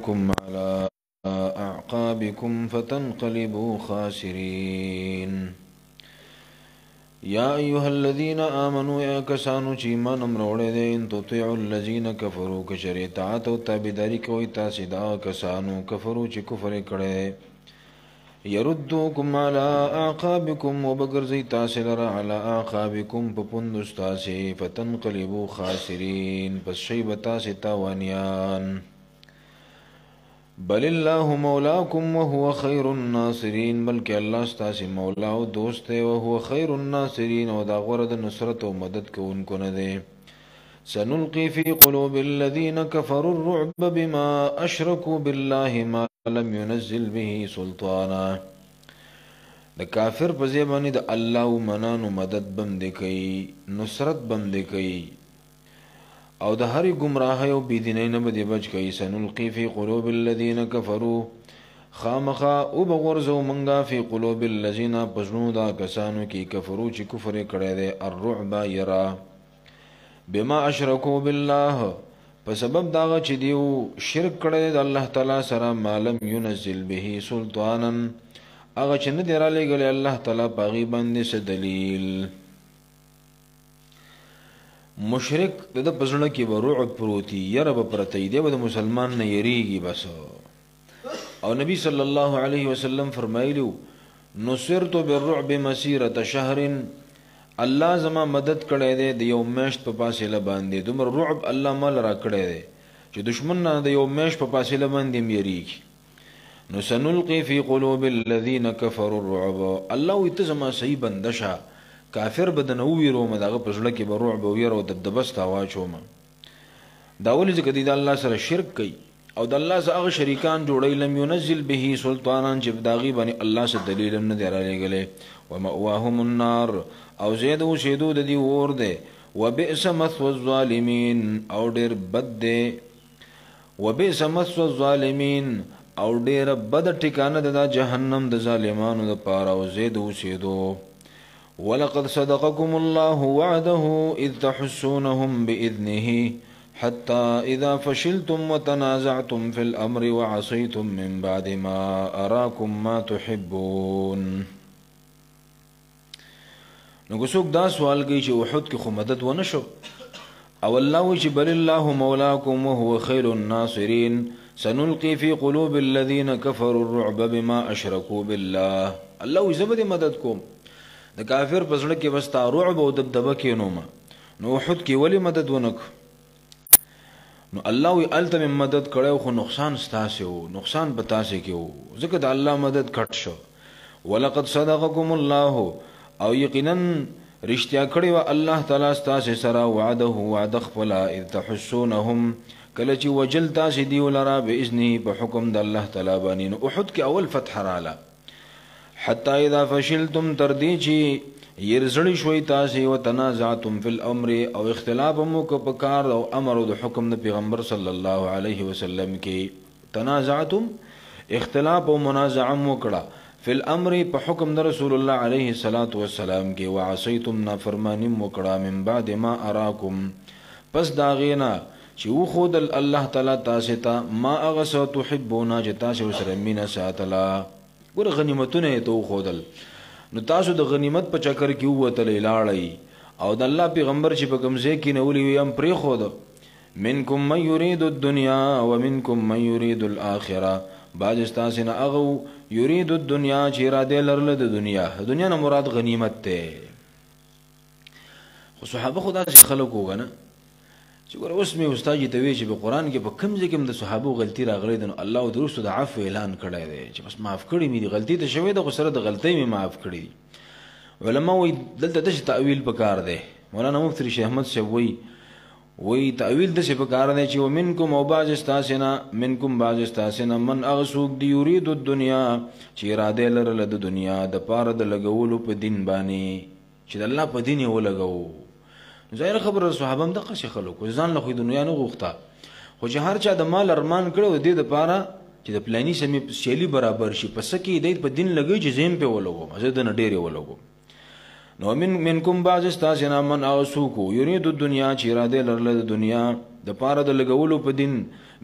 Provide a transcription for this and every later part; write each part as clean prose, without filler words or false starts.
يردوكم على أعقابكم فتنقلبوا خاسرين. يا أيها الذين آمنوا يا كسانو چی ایمان امروڑے دے ان تطیعوا الذین کفروا کشریطاعت و تابداری کوئی تاسدا کسانو کفروا چی کفر کڑے يردوكم على أعقابكم وبقرزي تاسلر على أعقابكم بپندس تاسي فتنقلبوا خاسرين پس شیب تاسي تاوانيان. بل الله مولاكم وهو خير الناصرين بلکہ اللہ ستاسي مولا و دوست ہے وهو خير الناصرين و دا غرد نصرت و مدد کو ان کو ندے. سنلقي في قلوب الذين كفروا الرعب بما أشركوا بالله ما لم ينزل به سلطانا. د کافر په زبانی د الله منانو مدد بند کوي نصرت بند کوي او د هر گمراهی او بيدینۍ نه بده بچ کوي. سنلقي في قلوب الذين كفروا خامخا او بغرزو منغا في قلوب الذين پزنو دا کسانو کی کفرو چې کفر کړي دي الرعب يرا بما اشركوا بالله په سبب داغه چې دیو شرک کړي د الله تعالی سره مالم ينزل به سلطانا هغه چې نه دی را لېږلی الله تعالی پاغي باندې څه دلیل. مشرک د پزړه کې به رعب پروتي یره به پرتی دی به د مسلمان نه یریږي بس. او نبی صلی الله علیه وسلم فرمایلو نصرت بالرعب مسیرة شهر الله زما مدد کړی دی د یو میاشت په فاصله باندې دومره رعب الله مال را کړی دی چې دشمن نه د یو میاشت په فاصله باندې میریږي. نو سنلقي في قلوب الذين كفروا الرعب الله وي ته زما صحیح بندشه کافر بدن او ویروم دغه په زړه کې به رعب او ویرو د دبست واچوم. دا ولې چې کدی د الله سره شرک کوي او د الله سره هغه شریکان جوړی لم ينزل به سلطانا چې داغي باندې الله سره دلیل نه دی را لېږلی. ومأواهم النار او زید او شیدو د دی ور ده. وبئس مثوى الظالمين او ډیر بد ده. وبئس مثوى الظالمين او ډیر بد ټکانه د جهنم د ظالمانو د پاره او زید او شیدو. ولقد صدقكم الله وعده اذ تحسونهم باذنه حتى اذا فشلتم وتنازعتم في الامر وعصيتم من بعد ما اراكم ما تحبون. نو څوک دا سوال کوي چې احد کې خو مدد ونه شو او الله وی چې بل الله مولاکم وهو خير الناصرين. سنلقي في قلوب الذين كفروا الرعب بما اشركوا بالله الله وی زبد مدد کوم د کافر پسړه کې وستا رعب او دبدبه کې نوما. نو احد کې ولی مدد ونک نو الله وی الته مدد کړو خو نقصان ستاسو وو نقصان بتاسه کې وو ځکه د الله مدد کټ شو. ولقد صدقكم الله او یقینا رښتیا کړی و الله تعالی ستاسو سره وعده وعده خپل اذ تحسونهم کله چې وجل تاسو دی ولرا باذنه په حکم د الله تعالی باندې. نو احد کې اول فتح رااله حتی اذا فشلتم تردی چې يرزړی شوي تاسو او تنازعتم فی الامر او اختلاف مو کو په کار او امر د حکم د پیغمبر صلی الله علیه وسلم کې تنازعتم اختلاف او منازعه مو کړه فی الامر په حکم د رسول الله علیه الصلاۃ والسلام کې وعصیتم نافرمانی مو کړه من بعد ما اراکم پس داغینا چې و خود الله تعالی تاسو ته ما اغس تحبون چې تاسو سره مینا ساتلا ګور غنیمتونه ته خودل. نو تاسو د غنیمت په چکر کې وته لاړی او د الله پیغمبر چې په کمزې کې نولې ویم پرې خود. منکم من یرید الدنیا ومنکم من یرید الاخره باج تاسو نه اغو یرید الدنیا چې را دې لرله د دنیا نه مراد غنیمت ته. خو صحابه خدا چې خلق وګنه چې ګور اوس می استاد ته وی چې په قران کې په کم ځای کې د صحابه غلطي راغلي ده الله درسته د عفو اعلان کړی دی چې بس معاف کړی مې دي غلطي ته شوی ده خو سره د غلطۍ مې معاف کړی. علما وی دلته د تعویل پکار دی. مولانا مفتی شیخ احمد شوی وی تعویل د څه پکار دی چې ومنکم او باز استاسنا منکم باز استاسنا من اغسوک دی یرید الدنیا چې اراده لرله د دنیا د پاره د لګولو په دین باندې چې د الله په دین یې ولګو. ظاهر خبر صحابه هم دغه خلکو ځان له خو دنیا نه غوښته خو چې هر چا د مال ارمان کړو د دې لپاره چې د پلاني سمې شیلی برابر شي پس کې د په دین لګي چې زم په ولګو مزه د نډېره ولګو. نو منکم بعض استاسنا من اوسوکو یرید الدنیا چې اراده لرله د دنیا د پاره د لګولو په دین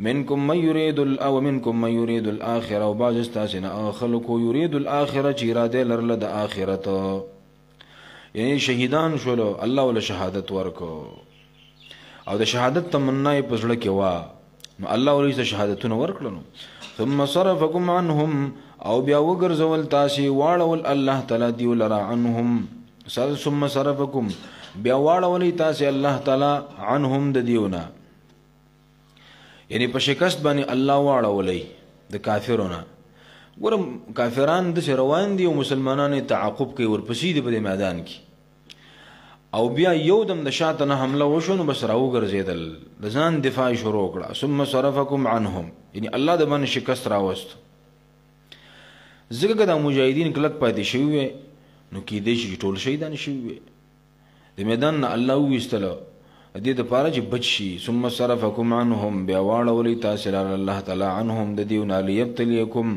منکم من یرید او منکم من یرید الاخره او بعض استاسین خلقو یرید الاخره چې اراده لرله د آخرت یعنی شهیدان شولو الله ول شهادت ورکو او د شهادت تمنا یې پزړه کې وا نو الله ولې شهادتونه ورکړنو ثم صرفكم عنهم او بیا وګرځول تاسو واړول الله تعالی دی لرا عنهم ثم صرفكم بیا واړول تاسو الله تعالی عنهم د دیونه یعنی په شکست باندې الله واړولې د کافرونو ګورم کافران د روان دي او مسلمانانو تعاقب کوي ورپسې د میدان کې او بیا یو دم د شاته نه حمله وشو نو بس راو ګرځیدل د ځان دفاع شروع کړه ثم صرفكم عنهم یعنی الله د باندې شکست راوست زګه د مجاهدین کلک پاتې شوی نو کې دې شي ټول شهیدان شوی د میدان نه الله وستلو دې د پاره چې بچي ثم صرفكم عنهم بیا واړولې تاسو الله تعالی عنهم د دیونه ليبتليكم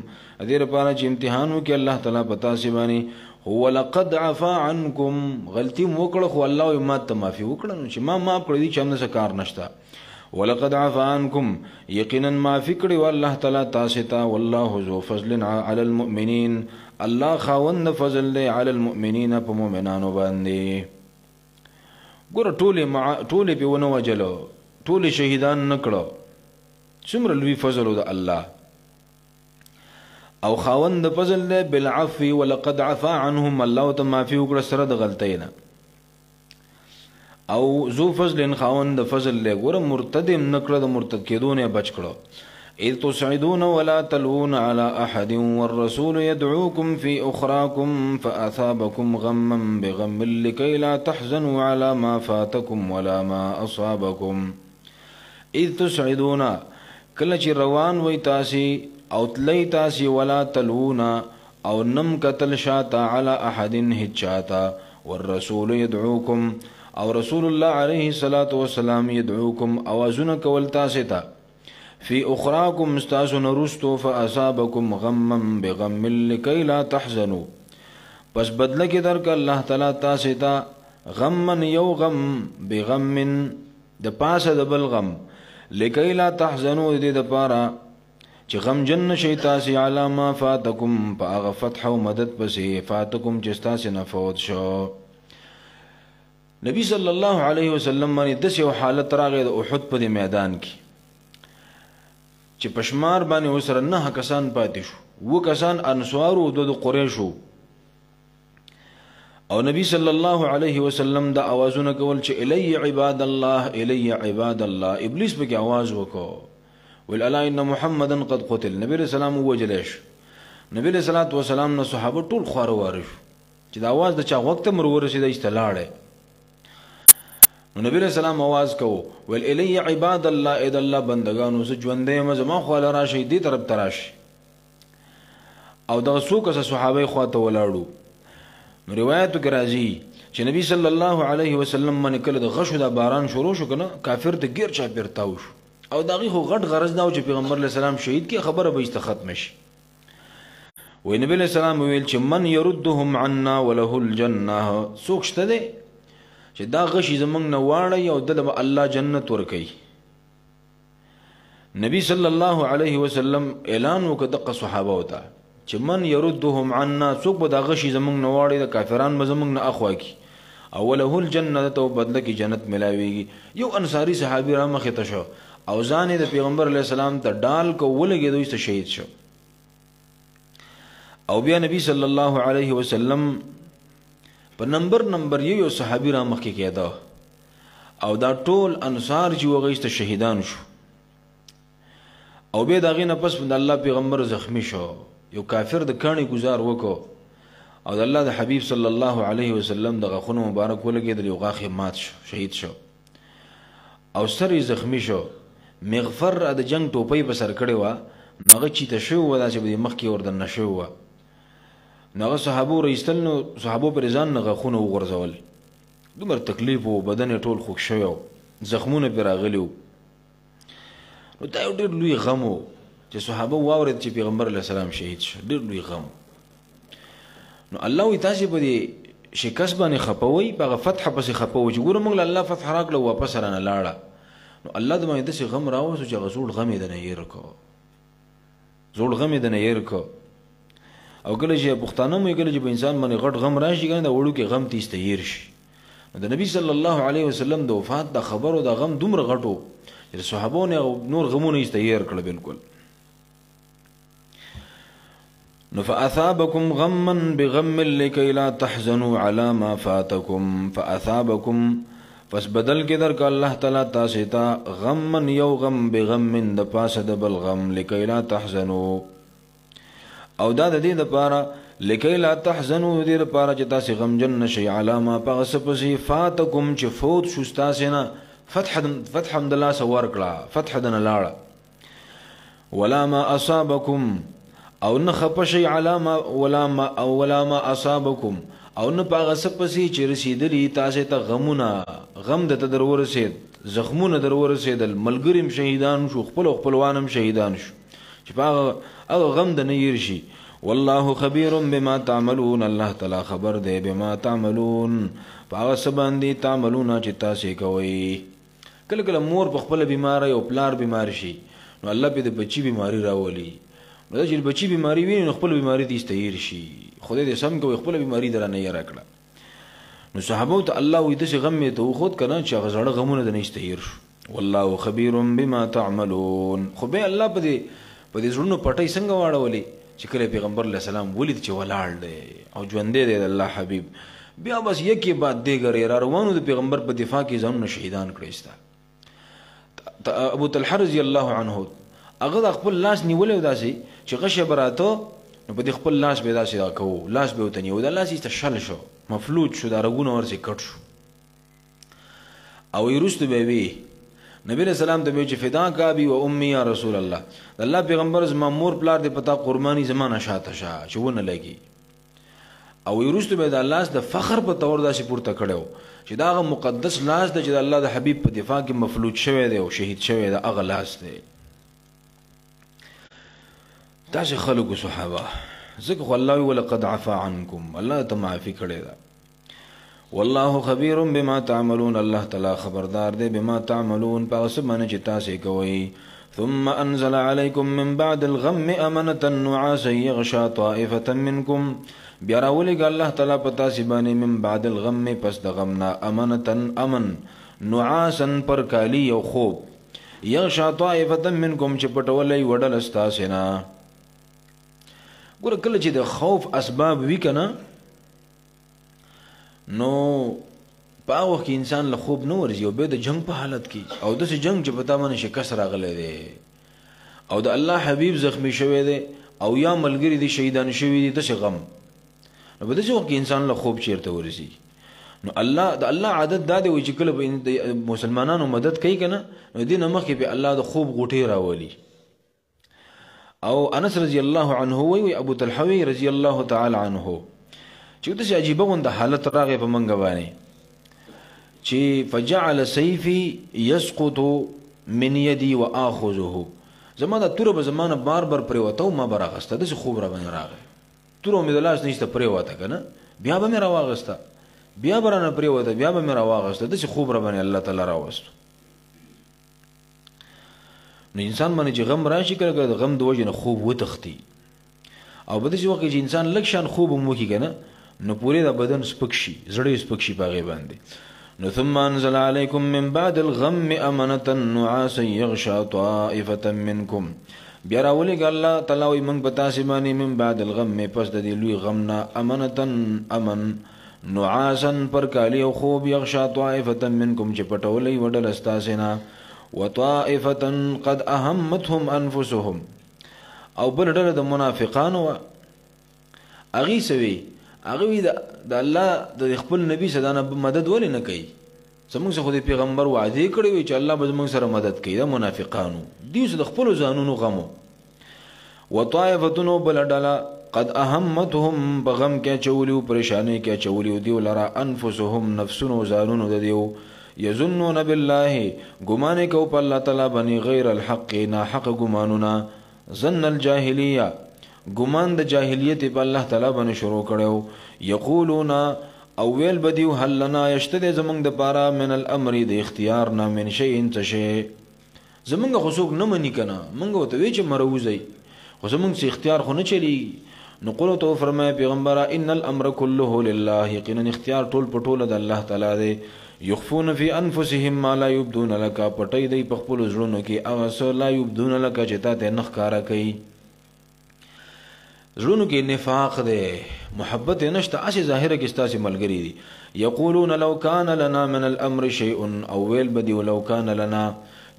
دې لپاره چې امتحان وکړي الله تعالی پتا سی باندې هو لقد عفا عنكم غلطي موکړه خو الله ما ته معافي وکړه چې ما معاف کړی دي چې موږ څه کار نشته ولقد عفا عنكم یقینا معافي کړی والله تعالی تاسو ته والله ذو فضل على المؤمنين الله خاوند فضل دی على المؤمنين په مؤمنانو باندې ګور ټوله په ونه وجلو ټوله شهیدان نکړو څومره لوی فضل د الله او خاوند فضل دی بالعفو ولقد عفا عنهم الله ته معافي وکړه سره د غلطینا او ذو فضل خاوند فضل دی ګور مرتد نکړه د مرتد کېدونه بچ کړو اذ تصعدون ولا تلون على احد والرسول يدعوكم في اخراكم فاثابكم غما بغم لكي لا تحزنوا على ما فاتكم ولا ما اصابكم اذ تصعدون کله چې روان وي تاسي او تلي تاسي ولا تلون او نم قتل شاتا على احد هجاتا والرسول يدعوكم او رسول الله عليه الصلاه والسلام يدعوكم اوازن کول تاسي ته في أخراكم استاسون رستو فأصابكم غما بغم لكي لا تحزنوا پس بدل کی درک الله تعالی تاسو ته غمن یو غم بغم د پاسه د بل غم لكي لا تحزنوا دې د پاره چې غم جن شي تاسو علامه فاتکم فاغ فتح او مدد پسې فاتکم چې تاسو نه فوت شو نبی صلی الله علیه وسلم باندې د یو حالت راغی د احد په میدان کې چې پشمار باندې وسره نه کسان پاتې شو و کسان انصار او د قریشو او نبی صلی الله علیه وسلم د اوازونه کول چې الی عباد الله الی عباد الله ابلیس به आवाज وکاو ول الا ان محمدا قد قتل نبی رسول الله وجلش نبی رسول الله والسلام نو صحابه ټول خوار وارش چې د आवाज د چا وخت مرور رسید استلاړه نبی رسول الله आवाज کو ول الی عباد الله اذ الله بندگانو ز ژوندې مزما خو لرا شي دي طرف تراش او د سوق صحابه خو ته ولاړو نو روایت کې راځي چې نبی صلی الله علیه وسلم باندې کله د غشو د باران شروع شو کنه کافر ته غیر چا پیرتاو شو او دغه خو غټ غرض دا چې پیغمبر علیه السلام شهید کی خبره به است ختم شي وای نبی علیه السلام ویل چې من يردهم عنا وله الجنه سوق شته دي چې دا غشي زمنګ نه واړی او دله الله جنت ورکي نبی صلی الله علیه وسلم اعلان وکړ د صحابه وته چې من يردهم عنا څوک به دا غشي زمنګ نه واړی د کافرانو به زمنګ نه اخوا کی اوله الجنه تو بدله کی جنت ملاويږي یو انصاری صحابي را مخه ته شو او ځان د پیغمبر علیه السلام ته ډال کو ولګي دوی ته شهید شو او بیا نبی صلی الله علیه وسلم په نمبر یو صحابي را مخکې کېده او دا ټول انصار چې وغیست شهیدان شو او بیا دغه نه پس د الله پیغمبر زخمی شو یو کافر د کانی گزار وکړو او د الله د حبیب صلی الله علیه وسلم د غخونو مبارک ولګېدل یو غاخ مات شو شهید شو او سر زخمی شو مغفر د جنگ ټوپۍ په سر کړی و هغه چې ته شو دا چې د مخ کې وردن نشو و نو صحابو رئیستل نو صحابو پر ځان نه غخونه وغورځول دومره تکلیف او بدن ټول خوښ شو زخمونه پر راغلیو نو دا یو ډېر لوی غم و چې صحابه واورید چې پیغمبر علیه السلام شهید شو ډېر لوی غم نو الله وی تاسو په دې شکست باندې خپوي په فتح پسې خپوي چې ګوره موږ الله فتح راکړو واپس رانه لاړه نو الله د باندې داسې غم راوستو چې هغه زوړ غم یې دنه هېر کړو، زوړ غم یې دنه هېر کړو. او کله چې پښتانه مو کله چې په انسان باندې غټ غم راشي کنه د وړو کې غم تیسته هېر شي. د نبی صلی الله علیه وسلم د وفات د خبرو د غم دومره غټو چې صحابو نه نور غمونه یې هېر کړل بالکل. نو فاثابکم غما بغم لکي لا تحزنوا على ما فاتکم، فاثابکم پس بدل کې درک الله تعالی تاسو ته غمن یو غم بغم د پاسه د بل غم لکي لا تحزنوا، او دا د دې لپاره لکي لا تحزنوا دې لپاره چې تاسو غمجن نشئ علامه پغه سپسې فاتکم چې فوت شو تاسو نه فتح د الله سوار کړه، فتح د نه لاړه. ولا ما اصابکم او نه خپشي علامه ولا ما اصابکم او نه پغه سپسې چې رسیدلی تاسو ته غمونه، غم د تدر ورسید، زخمونه در ورسیدل، ملګریم شهیدان شو، خپلوانم شهیدان شو، چې هغه غم د نه هېر شي. والله خبير بما تعملون، الله تعالی خبر دی بما تعملون هغه څه باندې تعملون چې تاسو کوئ. کله کله مور په خپل بیمار او پلار بیمار شي نو الله په د بچی بیماری راولي، نو چې بچی بیماری ویني نو خپل بیماری دې استهیر شي، خدای دې سم کوي خپل بیماری درنه یې راکړه. نو صحابه ته الله وې دې غم ته خود کنه چې هغه زړه غمونه د نه استهیر شو. والله خبير بما تعملون، خو به الله په دې زړونو پټي څنګه واړولې چې کله پیغمبر علیه السلام ولید چې ولاړ دی او ژوندې دی د الله حبیب، بیا بس یکي بعد دیګر را روانو د پیغمبر په دفاع کې ځانونه شهیدان کړی ستا. ابو طلحه رضی الله عنه هغه د خپل لاس نیولې داسې چې غشه براته په دې خپل لاس به داسې دا کوو، لاس به وته نیو، د لاس یې شل شو، مفلوج شو، دا رګونه ورسې کټ شو. او یې به وی نبی رسول الله ته چې فدا کا بی و امي یا رسول الله، الله پیغمبر زما مور پلار دې پتا قرباني زمانه شاته شا چې ونه لګي. او یې به د الله د فخر په تور داسې پورته کړو چې دا مقدس لاس د چې الله د حبیب په دفاع کې مفلوج شوی دی او شهید شوی دی، هغه لاس دی. تاسو خلکو صحابه ځکه خو الله ولقد عفا عنکم، الله ته معافي کړی ده. والله خبير بما تعملون، الله تعالی خبردار دی بما تعملون پس باندې چې تاسو کوي. ثم انزل عليكم من بعد الغم امنه نعاسا يغشى طائفه منكم، بیا راولېږه الله تعالی په تاسو باندې من بعد الغم پس د غمنا امنه امن نعاسا پر کالی او خوب، يغشى طائفه منكم چې پټولې وډل استاسه نه. ګوره کله چې د خوف اسباب وی کنه نو په هغه کې انسان له خوب نه ورځي او به د جنگ په حالت کې او داسې جنگ چې پتا باندې شکست راغلی دی او د الله حبیب زخمی شوی دی او یا ملګری دی شهیدان شوی دی، داسې غم نو په داسې وخت کې انسان له خوب چیرته ورځي. نو الله د الله عادت دا دی چې کله مسلمانانو مدد کوي کنه نو دې نه مخکې به الله د خوب غوټې راولي. او انس رضی الله عنه وی ابو طلحه رضی الله تعالی عنه چې داسې عجیبه غونډه حالت راغی په منګه باندې چې فجعل سيفي يسقط من يدي واخذه، زما د تور په زمانه بار بار پریوته ما براغسته، داسې خوب را باندې راغی، تور مې د لاس نشته پریوته کنه، بیا به مې راواغسته، بیا برانه پریوته، بیا به مې راواغسته، داسې خوب را باندې الله تعالی راوست. نو انسان باندې چې غم راشي کله د غم د وجه نه خوب وتختی او په دې وخت کې انسان لږ شان خوب مو کې کنه نو پوره د بدن سپک شي، زړه سپک شي باغې باندې. نو ثم انزل عليكم من بعد الغم امنه نعاسا يغشى طائفه منكم، بیا راولېږه الله تعالی وي موږ په تاسو باندې من بعد الغم پس د دې لوی غم نه امنه امن نعاسا پر کالی او خوب يغشى طائفه منكم چې پټولې وډل استاسینا وطائفه قد اهمتهم انفسهم، او بل ډله د منافقانو اغي سوي هغه د الله د خپل نبی صدانه مدد ولې نه کوي، زموږ څخه د پیغمبر وعده کړی وي چې الله به موږ سره مدد کوي، د منافقانو دیو د خپل ځانونو غمو. وطائفتون بل ډله قد اهمتهم بغم کې چولیو پریشانی کې چولیو دیو لرا انفسهم نفسونو ځانونو د دیو یظنون بالله ګمان کو په الله تعالی باندې غیر الحق نا حق ګمانونه ظن الجاهلیه ګمان د جاهلیت په الله تعالی باندې شروع کړو، یقولون او ویل بدیو هل لنا یشته زمونږ د پاره من الامر د اختیار نه من شیء څه شی زمونږ خو څوک نه مني کنه مونږ ورته وی چې مروزي خو زمونږ څه اختیار خو نه چلی نو قول تو فرمای پیغمبر ان الامر كله لله یقینا اختیار ټول پټول د الله تعالی دی یخفون فی انفسهم ما لا یبدون لك پټی دی په خپل زړونو کې هغه څه لا یبدون لك چې تا نه ښکارا کوي زړونو کې نفاق دی محبت نشته اسی ظاهره کې ستاسو ملګری دي یقولون لو کان لنا من الامر شیء او ویل بدی لو کان لنا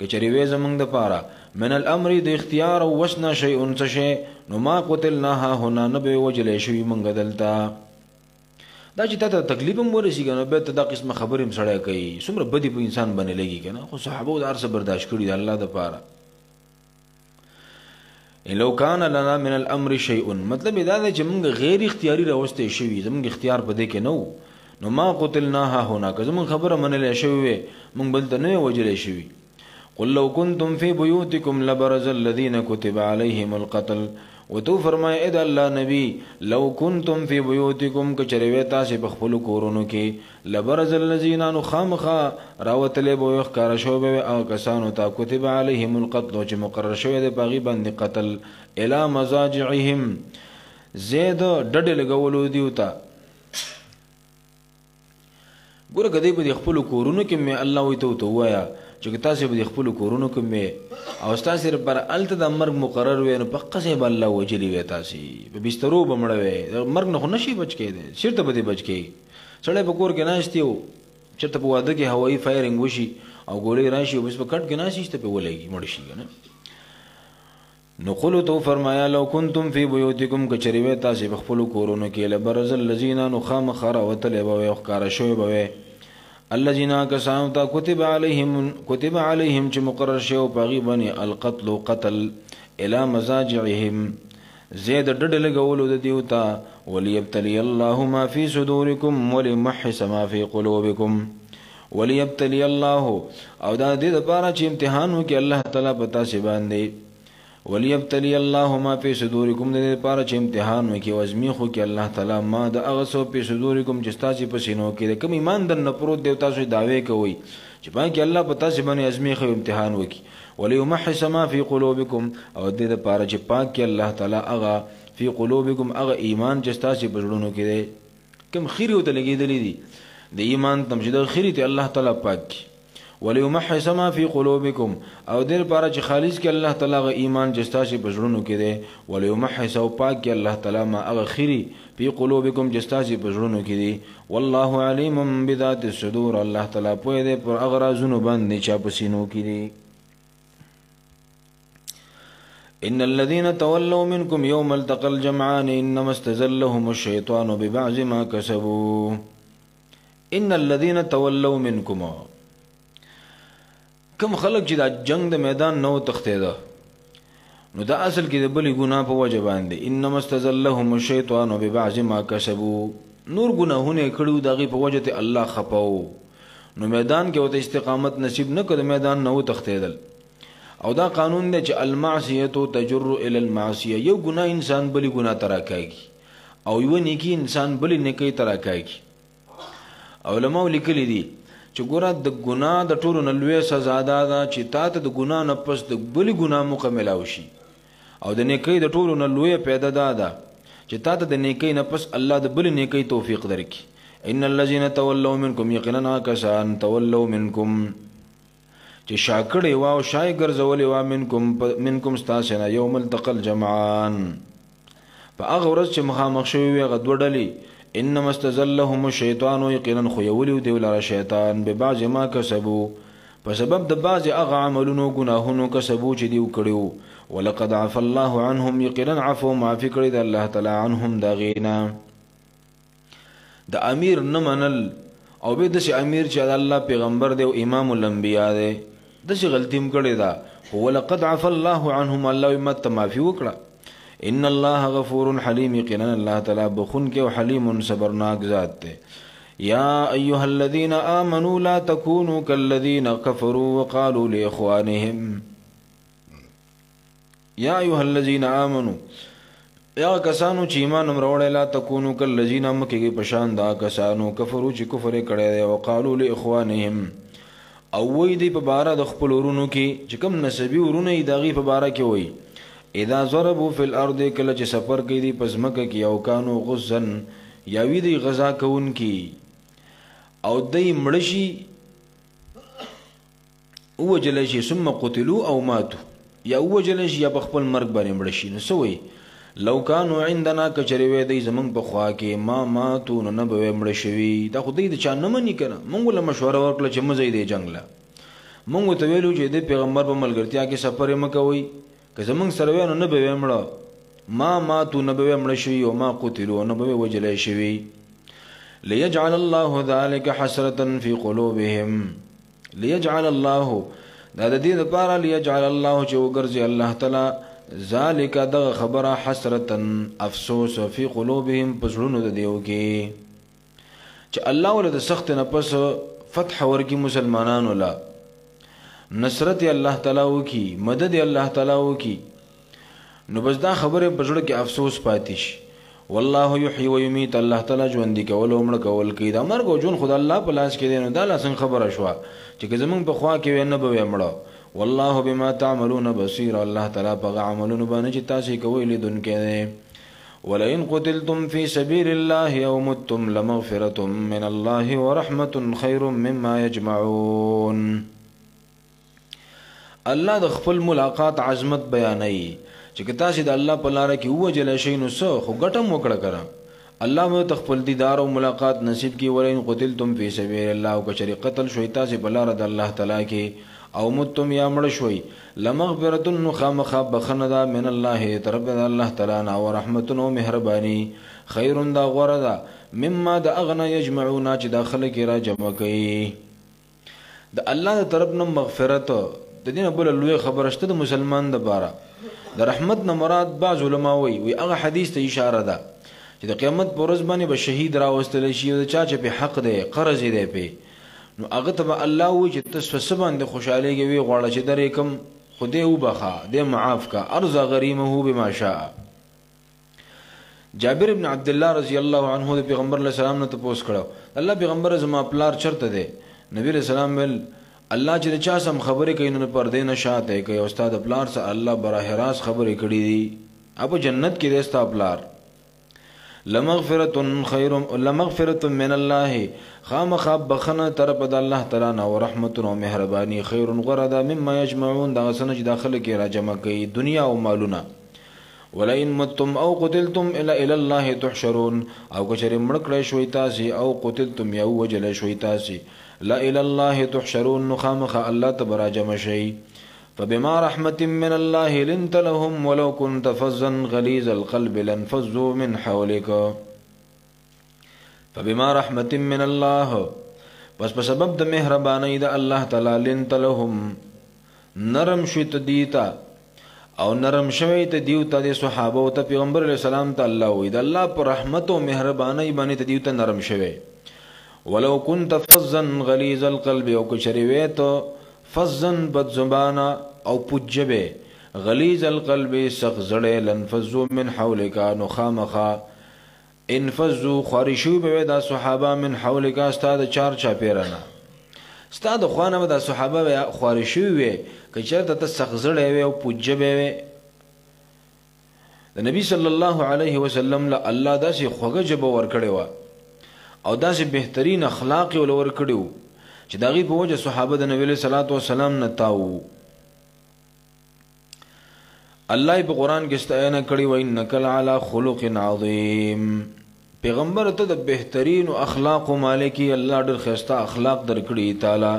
کچری وې زمونږ د پاره من الامر د اختیار او وسنا شیء څه شی نو ما قتلناها هنا نبه وجل شوی مونږ دلتا دا چې ته تکلیف هم ورسیږي نو به ته دا قسمه خبرې هم سړی کوي څومره بدی په انسان باندې لګي کنه خو صحابه د ارسه برداشت کړی د الله د پاره لو کان لنا من الامر شیء مطلب دا دی چې موږ غیر اختیاري راوستي شوی زموږ اختیار په دې کې نو ما قتلناها هنا که زموږ خبره منلې شوی موږ بل ته نه وجلې شوی قل لو كنتم في بيوتكم لبرز الذين كتب عليهم القتل وتو فرمای اذا الله نبی لو كنتم في بيوتكم کچریوی تاسو په خپل کورونو کې لبرز الذين خامخا راوتلې به ښکارا شو به او کسانو ته كتب عليهم القتل چې مقرر شوی د باغی باندې قتل الى مزاجعهم زید ډډ لګولو دیوتا ګوره کدی په خپل کورونو کې مې الله وي ته وایا چې تاسو به خپل کورونو کې مې او تاسو پر الته د مرګ مقرر وي نو پقه سه الله وجلی وي تاسو په بسترو بمړ وي مرګ نه نشي بچ کېده شرط به بچ کېږي سړی په کور کې ناشتي او چرته په واده کې هوایي فایرینګ وشي او ګولې راشي او بس په کټ کې ناشي ته په ولګي مړ شي کنه نو قلو تو فرمایا لو کنتم فی بیوتکم کچریوی تاسو په خپل کورونو کې لبرز الذین نخام خر وتل به وقار شوی به الذين كسانوا كتب عليهم چې مقرر شو پاغي باندې القتل قتل الى مزاجعهم زید ډډ لګولو د دیوتا وليبتلي الله ما في صدوركم وليمحص ما في قلوبكم وليبتلي الله او دا دې لپاره چې امتحان وکي الله تعالی پتا سي باندې وليبتلي الله ما في صدوركم دې لپاره چې امتحان وکي وازمیخو کې الله تعالی ما د هغه سو په صدوركم چې تاسو په سینو کې کوم ایمان د نه پروت دی تاسو داوی کوي چې باندې الله پتا سي باندې ازمیخو امتحان وکي وليمحص ما في قلوبكم او دې لپاره چې پاک کې الله تعالی هغه في قلوبكم هغه ایمان چې تاسو په ژوندونو کې دی کوم خيري او تلګېدلې دي د ایمان تمجید خيري ته الله تعالی پاک وليمحص ما في قلوبكم او دیر پارا چې خالص کې الله تعالی غ ایمان جستا شي بجړونو کې دی وليمحص او پاک کې الله تعالی ما هغه خيري في قلوبكم جستا شي بجړونو کې دی والله عليم بذات الصدور الله تعالی په دې پر هغه رازونو باندې چا پسینو کې دی ان الذين تولوا منكم يوم التقى الجمعان انما استزلهم الشيطان ببعض ما كسبوا ان الذين تولوا منكم کم خلق چې دا جنگ د میدان نو تختیدا نو دا اصل کې د بلی ګناه په وجه باندې انما استزلهم الشیطان ببعض ما کسبوا نور ګناهونه کړو دغه په وجه ته الله خپاو نو میدان کې وته استقامت نصیب نه کړ میدان نو تختیدل او دا قانون دی چې المعصیه تجر الى المعصیه یو ګناه انسان بلی ګناه تراکایږي او یو نیکی انسان بلی نیکی تراکایږي علماء لیکلي دي چې ګوره د ګناه د ټولو نه لوی سزا ده چې تا ته د ګناه نه پس د بلې ګناه مکمل شي او د نیکۍ د ټولو نه لوی پیدا ده چې تا ته د نیکۍ نه پس الله د بلې نیکۍ توفیق درکړي ان الذين تولوا منكم یقینا کسان تولوا منکم چې شاکړې وا او شای ګرځولې وا منکم ستاسو نه یوم التقى الجمعان په هغه ورځ چې مخامخ شوي وي هغه دوه ډلې انما استزلهم الشيطان يقينا خيولوا دی ولر شیطان به بعض ما کسبوا په سبب د بعض هغه عملونو ګناهونو کسبو چې دیو کړیو ولقد عفى الله عنهم يقينا عفو معفي کړی د الله تعالی عنهم دا غینا د امیر نه منل او به د امیر چې الله پیغمبر دی او امام الانبیاء دی د غلطیم کړی دا ولقد عفى الله عنهم الله مت معفي وکړه ان الله غفور حليم يقينا الله تعالی بخون کې او حليم صبرناک ذات دی یا ایها الذين امنوا لا تكونوا كالذين كفروا وقالوا لاخوانهم یا ایها الذين امنوا یا کسانو چې ایمان وروړل لا تکونو کالذین مکه پشان دا کسانو کفرو چې کفر کړي دي وقالو لاخوانهم او وی دی په بارا د خپل ورونو کې چې کوم نسبی ورونه ای داغي په بارا کې وی اذا ضربوا فی الارض کله چې سفر کوي دی پس مکه کې او کانو غزن یا وی دی غزا کوون کې او دای مړشي او جلشي ثم قتلوا او ماتوا یا او جلشي یا په خپل مرګ باندې مړشي نو سوې لو کانوا عندنا کچری وې دی زمنګ په خوا کې ما ماتو نو نه به مړ شوي دا خو دې چا نه منی کنه مونږ له مشوره ورکړه چې مزه دې جنگ لا مونږ ته ویلو چې د پیغمبر په ملګرتیا کې سفر مکوي که زمنګ سره نه به مړ ما ماتو نه به مړ شوي او ما قتلوا نه به وجل شوي ليجعل الله ذلك حسرة في قلوبهم ليجعل الله دا د دې لپاره ليجعل الله چې وګرځي الله تعالی ذالک دغه خبره حسرتن افسوس فی قلوبهم پسړونو د دیو کې چې الله ولې د سخت نه پس فتح ورکی مسلمانانو لا نصرت الله تعالی وکي مدد الله تعالی وکي نو بس دا خبره پسړو کې افسوس پاتیش والله یحیی و یمیت الله تعالی ژوند دی کول او مړ کول کی دا مرګ او جون خدای الله په لاس کې دی نو دا لاسن خبره شو چې زمونږ په خوا کې نه به مړ والله بما تعملون بصير الله تعالی په عملونو باندې چې تاسو کوي لیدونکي دی ولئن قتلتم في سبيل الله او متم لمغفرة من الله ورحمة خير مما يجمعون الله د خپل ملاقات عظمت بیانوي چې تاسو د الله په لار کې وجل شي نو څه خو ګټم وکړه کړه الله مو تخپل دیدار او ملاقات نصیب کی ولئن قتلتم في سبيل الله او کچری قتل شوي تاسو په لار د الله تعالی کې او متم یا مړ شوي لمغفرة نخامخ بخندا من الله طرف الله تعالی نه او رحمت او مهرباني خیر دا غره دا مما د اغنا یجمعون چې داخله کې را جمع کوي د الله طرف نه مغفرت د دین بل لوی خبره شته د مسلمان د بارا د رحمت نه مراد بعض علما وی هغه حدیث ته اشاره ده چې د قیامت پر ورځ باندې به شهید راوستل شي او چا چې په حق دی قرض دی په نو هغه ته الله وی چې تاسو سبان د خوشاله کوي غواړي چې درې کم خدای وبخا د معاف کا ارزا غریمه بما شاء جابر ابن عبد الله رضی الله عنه د پیغمبر علیه السلام نه تاسو کړه الله پیغمبر زما پلار چرته دی نبی رسول الله ول الله چې چا سم خبرې کوي نو پر دې نه شاته کوي استاد پلار سره الله براه راست خبرې کړې دي اب جنت کې دستا پلار لمغفرة خير لمغفرة من الله خامخ بخنه طرف د الله تعالی نه او رحمت او مهرباني خير غردا مما يجمعون دا سنج داخله کې را جمع کوي دنیا او مالونه ولئن متم او قتلتم الى الله تحشرون او کچری مړ کړی شوي تاسو او قتلتم یو وجل شوي تاسو لا الى الله تحشرون خامخ الله تبارا جمع شي فبما رحمة من الله لنت لهم ولو كنت فظا غليظ القلب لانفضوا من حولك فبما رحمة من الله بس بسبب د مهرباني د الله تعالی لنت لهم نرم شوت دیتا او نرم شوی ته دیوتا د صحابه او ته پیغمبر علیہ السلام ته الله وی د الله پر رحمت او مهرباني باندې ته دیوتا نرم شوی ولو كنت فظا غليظ القلب او کشریویت فظا بد زبانا او پجبه غلیظ القلب سخ زړه لنفذو من حولک نو خامخا انفذو خارشو به دا صحابه من حولک استاد چار چا پیرانه استاد خوانه دا صحابه خارشو وي کچرته ته سخ زړه وي او پجبه وي د نبی صلی الله علیه وسلم له الله داسې خوګه جب ور کړی و او داسې بهترین اخلاق ور کړیو چې داغي په وجه صحابه د نبی صلی الله علیه وسلم نه تاو الله په قران کې ستاینه کړی و انک لعلى خلق عظیم پیغمبر ته د بهترین اخلاق مالکی الله ډېر خسته اخلاق درکړي تعالی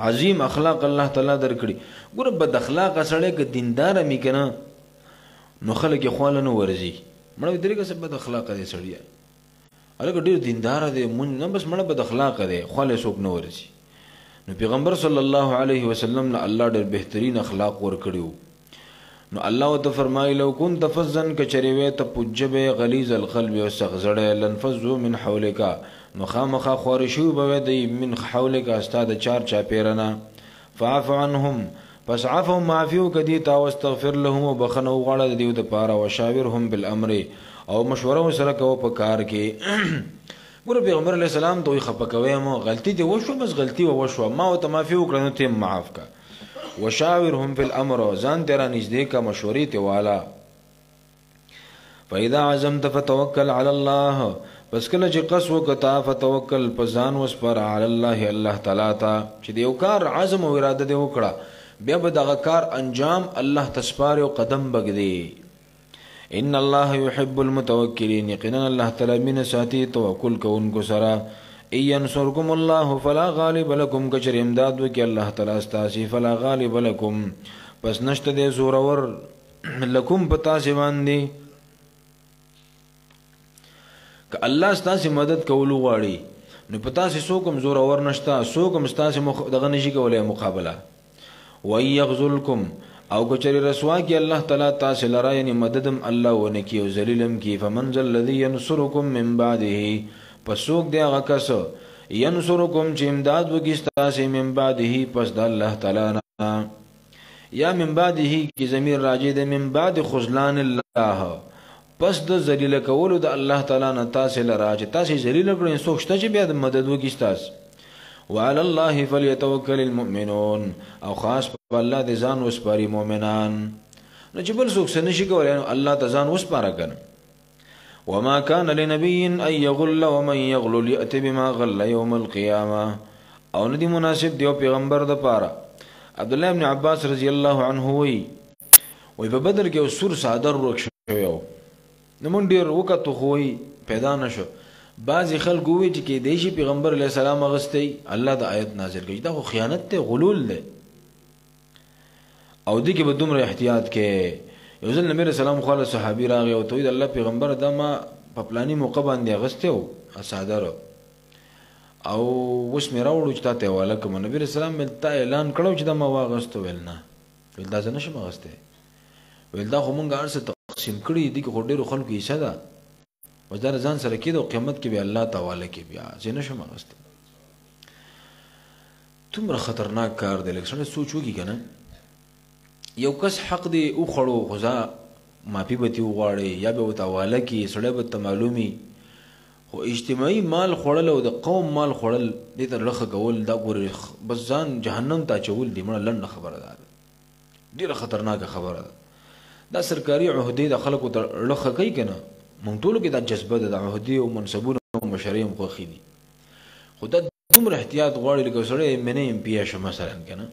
عظیم اخلاق الله تعالی درکړي ګور بد اخلاق سره کې دیندار می کنه نو خلک خواله نو ورزي مړ درې کې بد اخلاق دي سړیا الګ ډېر دیندار دي مونږ نه بس مړ بد اخلاق دي خواله سوک نو ورزي نو پیغمبر صلی الله علیه وسلم نه الله ډېر بهترین اخلاق ور کړیو نو الله تو فرمای لو كنت فظا کچریوه ته پجبه غلیظ القلب او سغزړه لنفذو من حولک نو خامخ خورشو به دی من حولک استاد چار چا پیرنا فاعف عنهم پس عفو معفو کدی تا واستغفر لهم وبخنو غړه دیو د پاره وشاورهم بالامر او مشوره سره کو په کار کې ګور پیغمبر علیه السلام دوی خپکوي مو غلطی دی وشو بس غلطی وشو ما او معفو کړنو ته معاف کا وشاورهم في الامر ځان تیرا نږدې کا مشورې ته والا فاذا عزمت فتوکل علی الله پس کله چې قص وکتا فتوکل پزان وسپر علی الله الله تعالی تا چې دیو کار عزم او اراده دی وکړه بیا به دغه کار انجام الله تسپار او قدم بګدی ان الله يحب المتوکلین یقینا الله تعالی من ساتي توکل کوونکو سره ينصركم الله فلا غالب لكم کچر امداد وکي الله تعالی استاسي فلا غالب لكم پس نشته دې زورور لكم پتا سی باندې که الله ستاسو مدد کولو غواړي نو پتا سي سو کوم زور اور نشتا سو کوم ستاسو دغه نشي کولای مقابله ويغزلكم او کچري رسوا کی الله تعالی تاسو لرا یعنی مددم الله ونکی او ذلیلم کی فمن ذل الذي ينصركم من بعده پسوک دی هغه کس ينصركم چې امداد وکي ستاسو من بعده پس د الله تعالی نه یا من بعده کی ضمیر راجع ده من بعد خذلان الله پس د ذلیل کولو د الله تعالی نه تاسو لرا چې تاسو ذلیل کړئ سوچته چې بیا د مدد وکي ستاسو وعلى الله فليتوكل المؤمنون او خاص په الله د ځان وسپاري مؤمنان نو چې بل څوک څه نشي کولای الله ته ځان وسپاره کنه وما كان لنبي ان يغل ومن يغل ياتي بما غل يوم القيامه او ندي مناسب دیو پیغمبر د پاره عبد الله ابن عباس رضی الله عنه وی په بدر کې سور صادر روک شو نو مونږ ډیر وکړو خوې پیدا نشو بعضی خلک وی چې کې دیشي پیغمبر علیه السلام غستې الله د آیت نازل کړي دا خو خیانت ته غلول ده او دې کې به دومره احتیاط کې یو ځل نبی رسول الله خو صحابي راغی او ته د الله پیغمبر د ما په پلاني موقع باندې غستې او صادر او وس مې راوړو چې تاسو ولکم نبی رسول الله ملته اعلان کړو چې دا ما واغستو ویل نه ول دا څنګه شم غسته ول دا خو مونږ ارسه تقسیم کړی دي کې ډېر خلکو یې صدا وځار ځان سره کېدو قیامت کې به الله تعالی کې بیا څنګه شم غسته تمره خطرناک کار دی لکه څنګه سوچ وکي کنه یو کس حق دی او خړو غزا مافي به تی وغواړي یا به وتاواله کې سړی به معلومي خو اجتماعي مال خوړل او د قوم مال خوړل دې ته لخه کول دا ګوري بس ځان جهنم ته چول دی مړه لنډه خبره ده ډیره خطرناکه خبره ده دا سرکاري عہدې د خلکو ته لخه کوي کنه مونږ ټول کې دا جذبه ده د عہدې او منصبونو او مشریم خو خېدي خدای دومره احتیاط غواړي لکه سړی منه ام پی اش مثلا کنه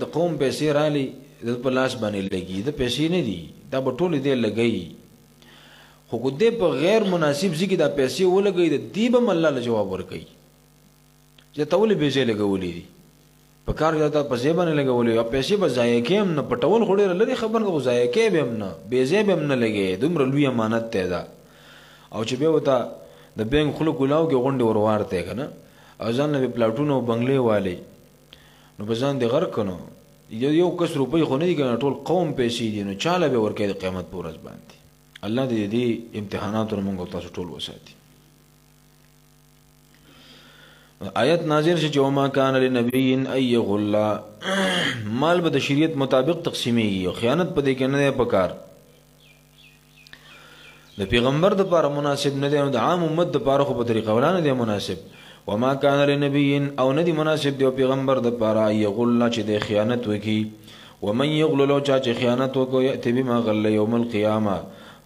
د قوم پیسې رالي د په لاس باندې لګي د پیسې نه دي دا به ټول دې لګي خو کو دې په غیر مناسب ځکه دا پیسې ولګي د دې به الله له جواب ورکړي چې تول به ځای لګولې دي په کار دا په ځای باندې لګولې او پیسې به ضایع کېم نه پټول خوري لري خبر کو ضایع کې به نه به ځای به نه لګي دومره لوی امانت ته دا او چې به وتا د بینک خلک ګلاو کې غونډه ورورته کنه او ځان له پلاټونو بنگلې والي نو بزان دي غرق کنو یو کس روپۍ خو نه دي کنه ټول قوم پیسې دي نو چاله به ورکې د قیامت پر ورځ باندې الله دې امتحاناتو موږ تاسو ټول وساتي آیت نازل شي چې وما کان لنبی ان یغل مال به د شریعت مطابق تقسیمي او خیانت پدې کې نه پکار د پیغمبر د لپاره مناسب نه دی او د عام امت د لپاره خو په طریقه ولانه دی مناسب وما كان لنبي او ندي مناسب دی پیغمبر د پاره یغل چې د خیانت وکي ومن یغل لو چې خیانت وکي یاتي بما غل یوم القیامه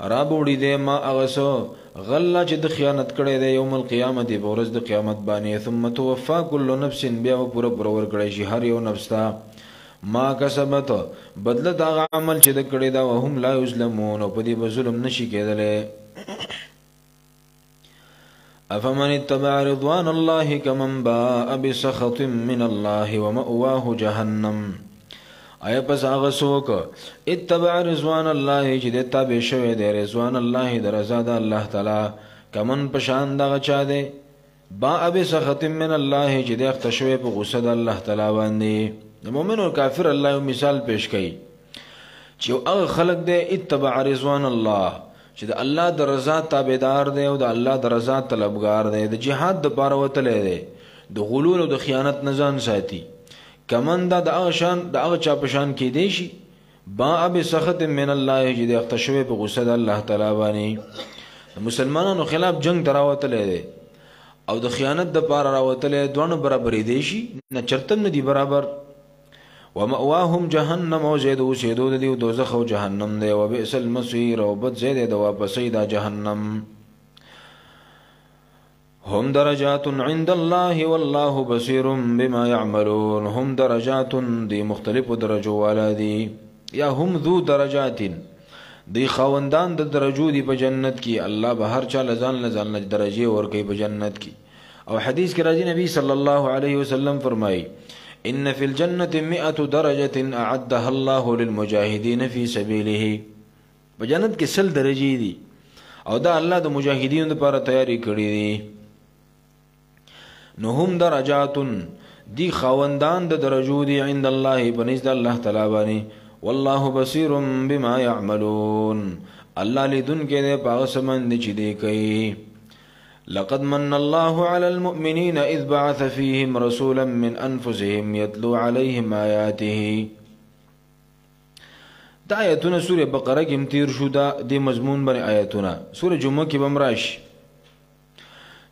رابوړي دی ما اغسو غل چې د خیانت کړي دی یوم القیامه دی ورځ د قیامت باندې ثم توفى كل نفس بیا پورا ور کړي شي هر یو نفس تا ما کسبت بدله دا عمل چې د کړي دا وهم لا یظلمون او په دې ظلم نشي کېدل افمن اتبع رضوان الله كمن باء بسخط من الله ومأواه جهنم ایا پس هغه څوک اتبع رضوان الله چې د تابع شوی دی رضوان الله د رضا د الله تعالی کمن پشان دغه چا دی باء بسخط من الله چې د اختشوی په غصه د الله تعالی باندې د مؤمن او کافر الله یو مثال پیش کړي چې هغه خلق دی اتبع رضوان الله چې د الله د رضا تابعدار دی او د الله د رضا طلبگار دی د جهاد د پاره وتلې دی د غلول او د خیانت نه ځان ساتي کمن دا د هغه چا په شان کېدی شي باء بسخط من الله چې د اخته شوی په غصه د الله تعالی باندې د مسلمانانو خلاف جنگ دراوتلې دی او د خیانت د پاره راوتلې دوه برابرې دی شي نه چرته نه دی برابر ومأواهم جهنم وزيد وسيدو دي دوزخ او جهنم دی وبئس المصير وبد زيد د واپسې دا جهنم هم درجات عند الله والله بصير بما يعملون هم درجات دي مختلف درجو والا دي یا هم ذو درجات دی خواندان د درجو دی په جنت کی الله به هر چا لزان درجه ور کوي په جنت کی او حدیث کې راځي نبی صلی الله علیه وسلم فرمایي ان فی الجنه 100 درجه اعدها الله للمجاهدین فی سبیله په جنت کې 100 درجې دي او دا الله د مجاهدینو لپاره تیاری کړی دي نو هم درجات دی خواندان د درجو دی عند الله بنزد الله تعالی باندې والله بصير بما يعملون الله لدن کې دې پاغه سمند چې دې کوي لقد من الله على المؤمنين اذ بعث فيهم رسولا من انفسهم يتلو عليهم آياته دا آیتونه سوره بقره کې تیر شو دا د مضمون باندې آیتونه سوره جمعه کې بمراش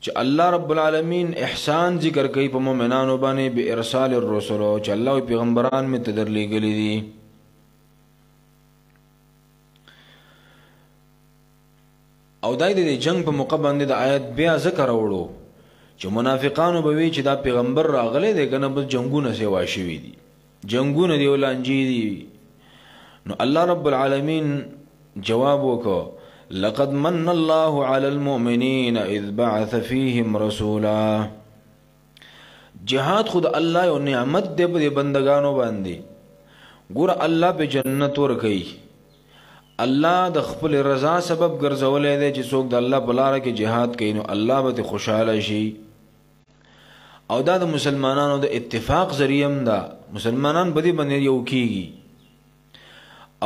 چې الله رب العالمین احسان ذکر کوي په مؤمنانو باندې به ارسال الرسل چې الله پیغمبران می تدرلی غلي دي او دای د جنگ په موقع باندې د آیت بیا ذکر وړو چې منافقانو به وی چې دا پیغمبر راغلی دی کنه بس جنگونه سیوا شوی دي جنگونه دی ولانجی دي نو الله رب العالمین جواب وکړه لقد من الله على المؤمنين اذ بعث فيهم رسولا جهاد خود الله یو نعمت دی په بندگانو باندې ګور الله په جنت ور کوي الله د خپل رضا سبب ګرځولې دی چې څوک د الله په لار کې jihad کوي نو الله به خوشاله شي او دا د مسلمانانو د اتفاق ذریعہ ده مسلمانان بدی باندې یو کیږي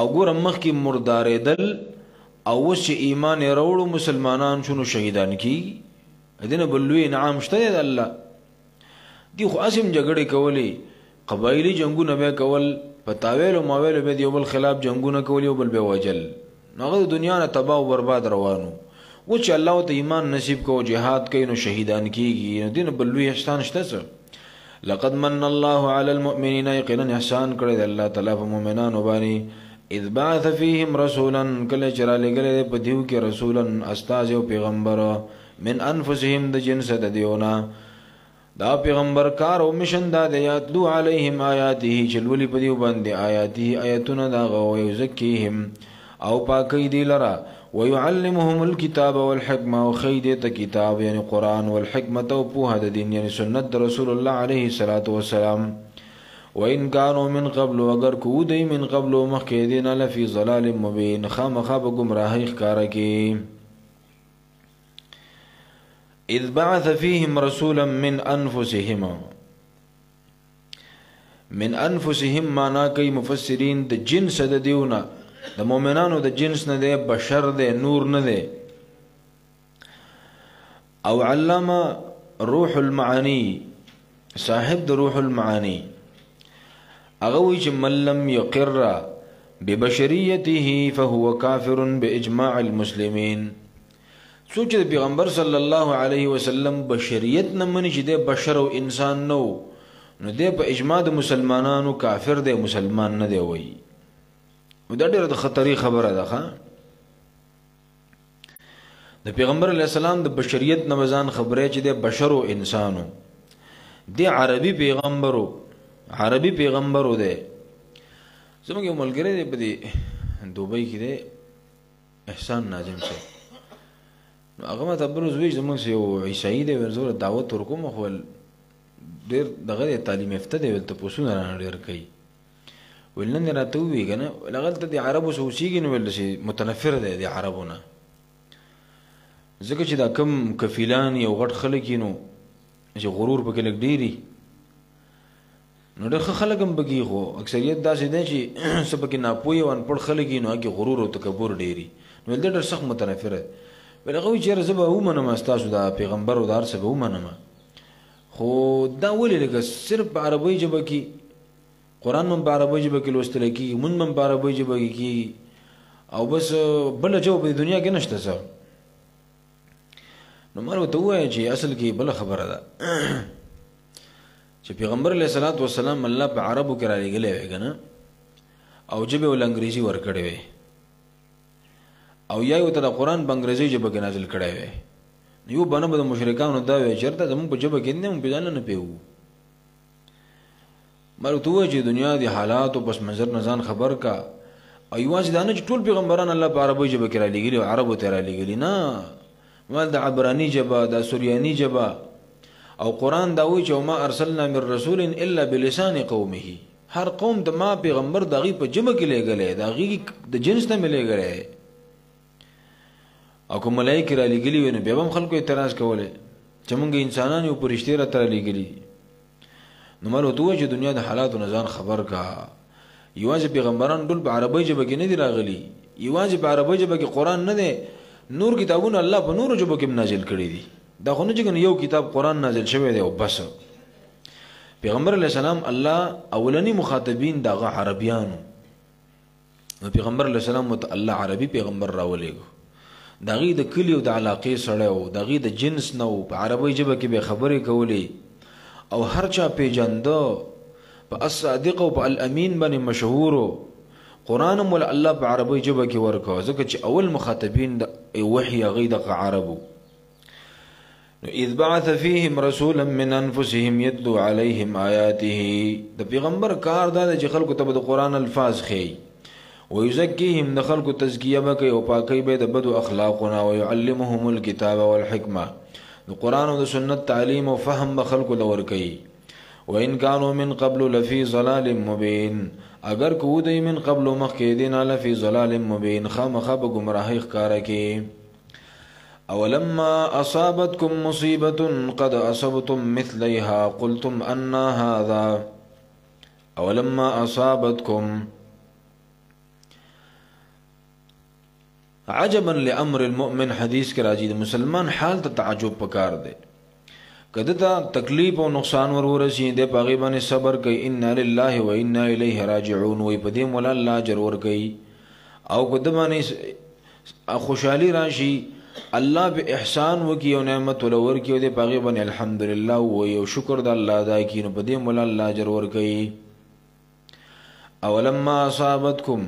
او ګور مخ کې مردارېدل او وس ایمان وروړو مسلمانان شنو شهیدان کیږي دنه بلوي انعام شته د الله دی خو اسیم جګړه کولی قبایلی جنگونه به کول پتاویل او ماویل به دیو بل خلاف جنگونه کولی او بل به وجل نوغه دنیا نه تباہ او برباد روانو و چې الله ته ایمان نصیب کو جهاد کین او شهیدان کیږي نو دین بلوی احسان شته لقد من الله على المؤمنين يقينا احسان کړی د الله تعالی په مؤمنانو باندې اذ بعث فيهم رسولا کله چر لګل په دیو کې رسولا استاد او پیغمبر من انفسهم د جنس د دیونا دا پیغمبر کار او مشن دا د یاتلو علیهم آیاته چلولی په دیو باندې آیاته آیاتونه دا غو یزکیهم او پاکی دی لرا ويعلمهم الكتاب والحکمه او خید ته کتاب یعنی قران والحکمه او په د دین یعنی سنت رسول الله علیه الصلاۃ والسلام وان كانوا من قبل اگر کو دی من قبل مخکې دین لفی ضلال مبین خامخ به گمراهی ښکارا کی اذ بعث فيهم رسولا من انفسهم معنا کوي مفسرین د جنس د دیونه د مؤمنانو د جنس نه دی بشر دی نور نه دی او علامه روح المعانی صاحب د روح المعانی هغه وی چې من لم يقر ببشريته فهو كافر باجماع المسلمين سوچ د پیغمبر صلی الله علیه وسلم بشریت نه منی چې د بشر او انسان نو د په اجماع د مسلمانانو کافر دی مسلمان نه دی وای دا ډیره د خطرې خبره ده د پیغمبر علیه السلام د بشریت نه مزان خبره چې د بشر او انسانو دی عربي پیغمبرو دی زموږ یو ملګری دی په دوبۍ کې دی احسان ناظم شه هغه ما ته بروز وی زموږ یو عیسائی دی ورزور دعوت ورکوم خو ډیر دغه تعلیم یافته دی ته پوسونه نه ډیر کوي ولنن راته وی کنه لغلت دی عربو سوسیګن ول شي متنفر دی د عربونه ځکه چې دا کم کفیلان یو غټ خلک نو چې غرور پکې لګ ډیری نو دغه خلک هم بګي خو اکثریت داسې دي چې سبق نه پوي او ان پړ خلک نو هغه غرور او تکبر ډیری نو د ډېر سخت متنفر ولغه چې رزبه ومنه مستاسو دا پیغمبر او دار سبه ومنه خو دا ولې لکه صرف عربی جبه کې قرآن من په عربۍ ژبه کې لوستل کېږي، مونږ هم په عربۍ ژبه کې کېږي، او بس بله ژبه په دنیا کې نشته څه. نو ما ورته ووایه چې اصل کې بله خبره ده چې پیغمبر علیه الصلاة والسلام الله په عربو کې رالیږلی وی که نه، او ژبې ول انګریزي ورکړی وی، او یا یو ته د قرآن په انګریزي ژبه کې نازل کړی وی. یو بنه به د مشرکانو دا وی چېرته زمونږ په ژبه کې نه مونږ پې ځان نه پوهېږو. ما ورته ووایه چې دنیا د حالاتو پس منظر نه ځان خبر کا، او یوازې دا نه چې ټول پیغمبران الله په عربۍ ژبه کې رالیږلي او عربو ته رالیږلي، نه، مال د عبراني ژبه، د سوریاني ژبه، او قرآن دا وایي چې وما ارسلنا من رسول الا بلسان قومه، هر قوم ته ما پیغمبر د هغې په ژبه کې لیږلی، د هغې د جنس ته مې لیږلی. او که ملایکې رالیږلي وي نو بیا به هم خلکو اعتراض کولی چې موږ انسانان یو، په رښتې راته رالیږلي. نو ما ورته ووایه چې دنیا د حالاتو نه ځان خبر کا. یوازې پیغمبران ټول په عربۍ ژبه کې نه دي راغلي، یوازې په عربۍ ژبه کې قرآن نه دی، نور کتابونه الله په نورو ژبو کې هم نازل کړي دي. دا خو نه چې یو کتاب قرآن نازل شوی دی او بس. پیغمبر علیه السلام الله اولنی مخاطبین دغه عربیانو، نو پیغمبر علیه السلام ته الله عربي پیغمبر راولېږو، د هغې د کلي او د علاقې سړی و، د هغې د جنس نه و، په عربۍ ژبه کې به خبرې کولې، او هر چا پیژنده، په الصادق او په الامین باندې مشهور و. قرآن هم الله په عربۍ ژبه کې ورکوه، ځکه چې اول مخاطبین د وحي هغې دغه عربو. اذ بعث فيهم رسولا من انفسهم يتلو عليهم آياته، د پیغمبر کار دا دی چې خلکو ته به د قرآن الفاظ ښیي، ويزکیهم، د خلکو تزکیه به کوي او پاکۍ به د بدو اخلاقونه، ويعلمهم الكتاب والحکمه، د قرآن او د سنت تعلیم او فهم به خلکو له ورکوي. وان كانوا من قبل لفي ضلال مبين، اگر کو دوی من قبل مخکې دینه لفي ضلال مبين، خامخا به ګمراهۍ ښکاره کې. اولما اصابتكم مصیبة قد اصبتم مثلیها قلتم ان هذا، اولما اصابتكم، عجبا لامر المؤمن، حدیث کې راځي د مسلمان حال ته تعجب پکار دی. کده ته تکلیف او نقصان ورورسي د پاغي باندې صبر کوي، ان لله و انا الیه راجعون، وي په دې مولا الله اجر ور کوي. او کده باندې خوشحالي راشي، الله به احسان وکي او نعمت ولور کوي، د پاغي باندې الحمدلله وي او شکر د الله ادا کوي، نو په دې مولا الله اجر ور کوي. اولما اصابتکم،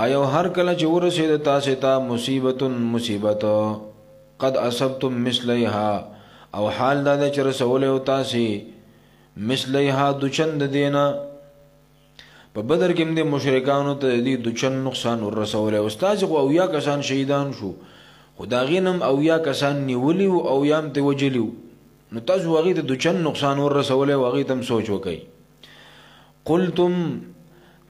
آیا هر کله چې ورسېد تاسو ته مصیبت قد اصبتم مثلیها، او حال دا چې رسول او تاسو مثلیها دوچند دینا. په بدر کې د مشرکانو ته دې دوچند نقصان ورسول، او تاسو خو اویا کسان شهیدان شو، خداغینم اویا کسان نیولی او یام ته وجلیو، نو تاسو هغه ته دوچند نقصان ورسول او هغه تم سوچ وکي. قلتم،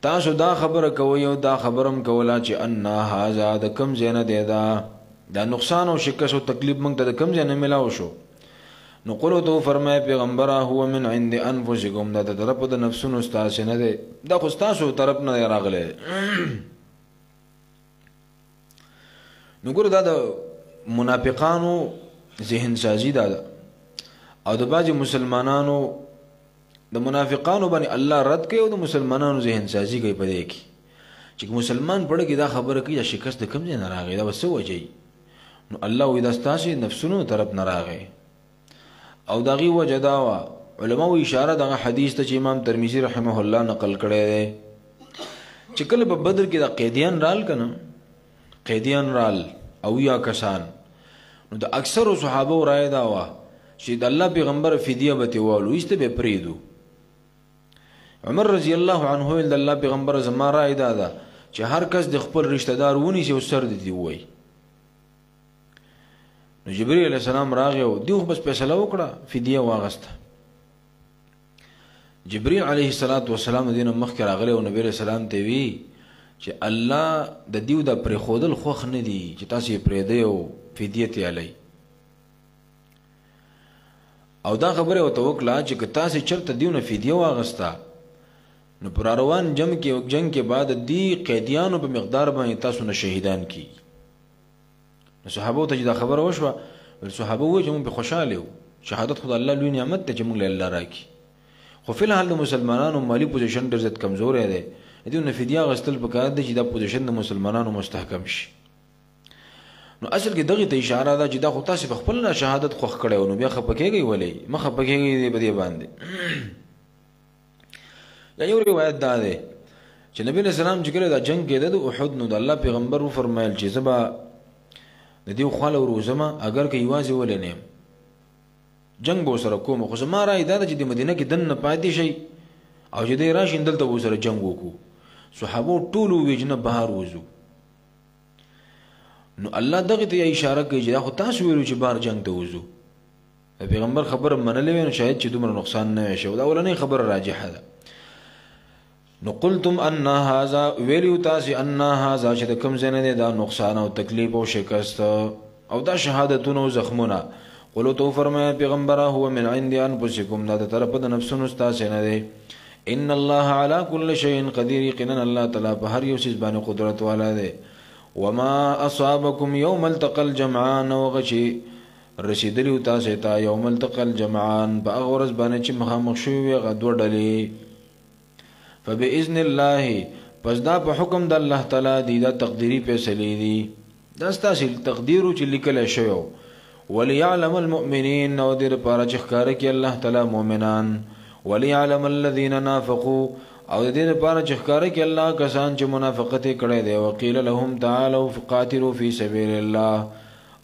تاسو دا خبره کوي او دا خبرم کولا چې ان هاذا د کم زینه دی، دا نقصان او شکست او تکلیف موږ ته د کم زینه ملاو شو. نو قلو تو فرمای پیغمبره هو من عند انفسکم، دا د طرف د نفسونو ستاسو نه دی، دا خو ستاسو طرف نه راغلی. نو ګوره دا د منافقانو ذهن سازی دا او د بعضې مسلمانانو د منافقانو باندې الله رد کوي او د مسلمانانو ذهن سازی کوي په دې کې چې مسلمان پړه کې دا خبره کوي چې شکست د کوم ځای نه راغی، دا به څه وجه؟ نو الله وایي دا ستاسو نفسونو طرف نه راغی. او د هغې وجه دا وه، علماو اشاره دغه حدیث ته چې امام ترمذي رحمه الله نقل کړی دی چې کله په بدر کې د قیدیان رال که نه، قیدیان رال اویا کسان، نو د اکثرو صحابو رایه دا وه چې د الله پیغمبر فدیه به ترې والو، ایسته به یې پرېږدو. عمر رضی الله عنه ویل د الله پیغمبر زما رایه دا ده چې هر کس د خپل رشته دار ونیسي او سر دې ووایي. نو جبرئیل علیه السلام راغی او دوی خو بس فیصله وکړه، فدیه واغسته. جبرئیل علیه السلام د دې نه مخکې راغلی او نبي علیه السلام ته وی چې الله د دیو د پرېښودل خوښ نه دي چې تاسو یې پرېږدئ او فدیه ترې هلئ. او دا خبره ورته وکړه چې که تاسې چېرته دیو نه فدیه واغسته، نو پر روان جنګ کې بعد دی قیدیانو په مقدار باندې تاسو نه شهیدان کی. نو صحابو ته چې دا خبره وشوه، صحابه وایي چې موږ پې خوشحاله یو، شهادت خو د الله لوی نعمت دی چې موږ له الله راکړي. خو فی الحال د مسلمانانو مالی پوزیشن ډېر زیات کمزوری دی دې نه فدیه غستل پکار دی چې دا پوزیشن د مسلمانانو مستحکم شي نو اصل کې دغه ته اشاره ده چې دا خو تاسو په خپل نه شهادت خوښ کړی نو بیا خپکیږي ولې مخه پکېږي دې بدی باندې دا یو روایت ده چې نبی له سلام چې کله دا جنگ کېده د احد نو د الله پیغمبر فرمایل چې زبا د دې خاله وروزما اگر که یوازې ولې نه جنگ به سره کوم خو زما راي دا چې د مدینه کې دنه پاتې شي او چې دې راشي دلته به سره جنگ وکړو صحابه ټول ویجنه بهر وځو نو الله دغه ته اشاره کوي چې خو تاسو ویلو چې بهر جنگ ته وځو پیغمبر خبر منلې نو شاید چې دومره نقصان نه شي دا ولنې خبر راجحه ده نو قلتم ان هذا ویلو تاسو ان هذا چې کوم زنه دا نقصان او تکلیف او شکست او دا شهادتونو زخمونه قلو تو فرمایا پیغمبره هو من عند انفسکم دا طرف د نفسونو تاسو نه دی ان الله على كل شيء قدير يقينا الله تعالی په هر یو شی باندې قدرت والا دی وما اصابكم يوم التقى الجمعان وغشي رسیدلی تاسو ته یوم التقى الجمعان په اورز باندې چې مخامخ شوی غدو ډلې فباذن الله پس دا په حکم د الله تعالی دی دا تقديري فیصله دي دا ستاسو تقدیر چې لیکل شوی وليعلم المؤمنين او دې لپاره چې ښکار کوي الله تعالی مؤمنان وليعلم الذين نافقوا او دې لپاره چې ښکار کوي الله کسان چې منافقت کړي دي وقيل لهم تعالوا فقاتلوا في سبيل الله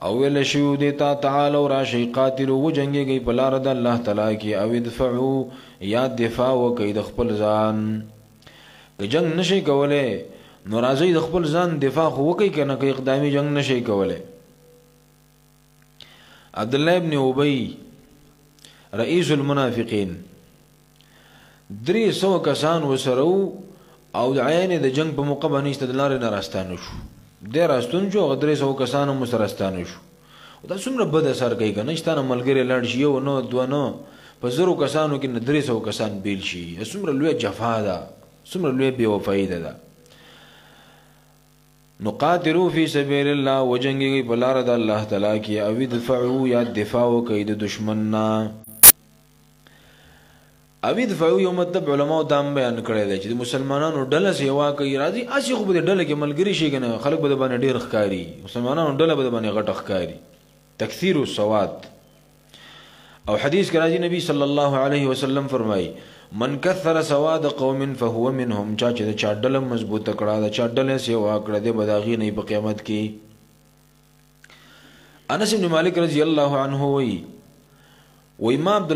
او ول شو دې تعالوا راشي قاتلوا وجنګي په لار د الله تعالی کې او دفعوا یا دفاع وکي د خپل ځان جنگ نشي کوله نو راځي د خپل ځان دفاع وکي کنه کې اقدامي جنگ نشي کوله عبد الله ابن ابي رئيس المنافقين 300 کسان وسرو او د عین د جنگ په موقع باندې استدلال نه راستانه شو د راستون جو 300 کسان هم سرستانه شو دا څومره بد اثر کوي کنه چې تاسو ملګری لاړ شي یو نو دوه نو په 0 کسانو کې 300 کسان بیل شي څومره لوی جفا ده څومره لوی بے وفایی ده نقاتلوا فی سبیل الله وجنگي په لار د الله تعالی کې او دفعوا یا دفاع کوي د دشمن نه او دفعوا یو مطلب علماء دام بیان کړی دی چې مسلمانانو ډله سیوا کوي راځي اسی خو به ډله کې ملګری شي کنه خلک به باندې ډیر ښکاری مسلمانانو ډله به باندې غټ ښکاری تکثیر السواد او حدیث کې راځي نبی صلی الله علیه وسلم فرمایي من کثر سواد قوم فهو منهم چا چې چا ډله مضبوطه کړه دا چا ډله سیوا کړه د بداغي نه په قیامت کې انس بن مالک رضی الله عنه وی ما عبد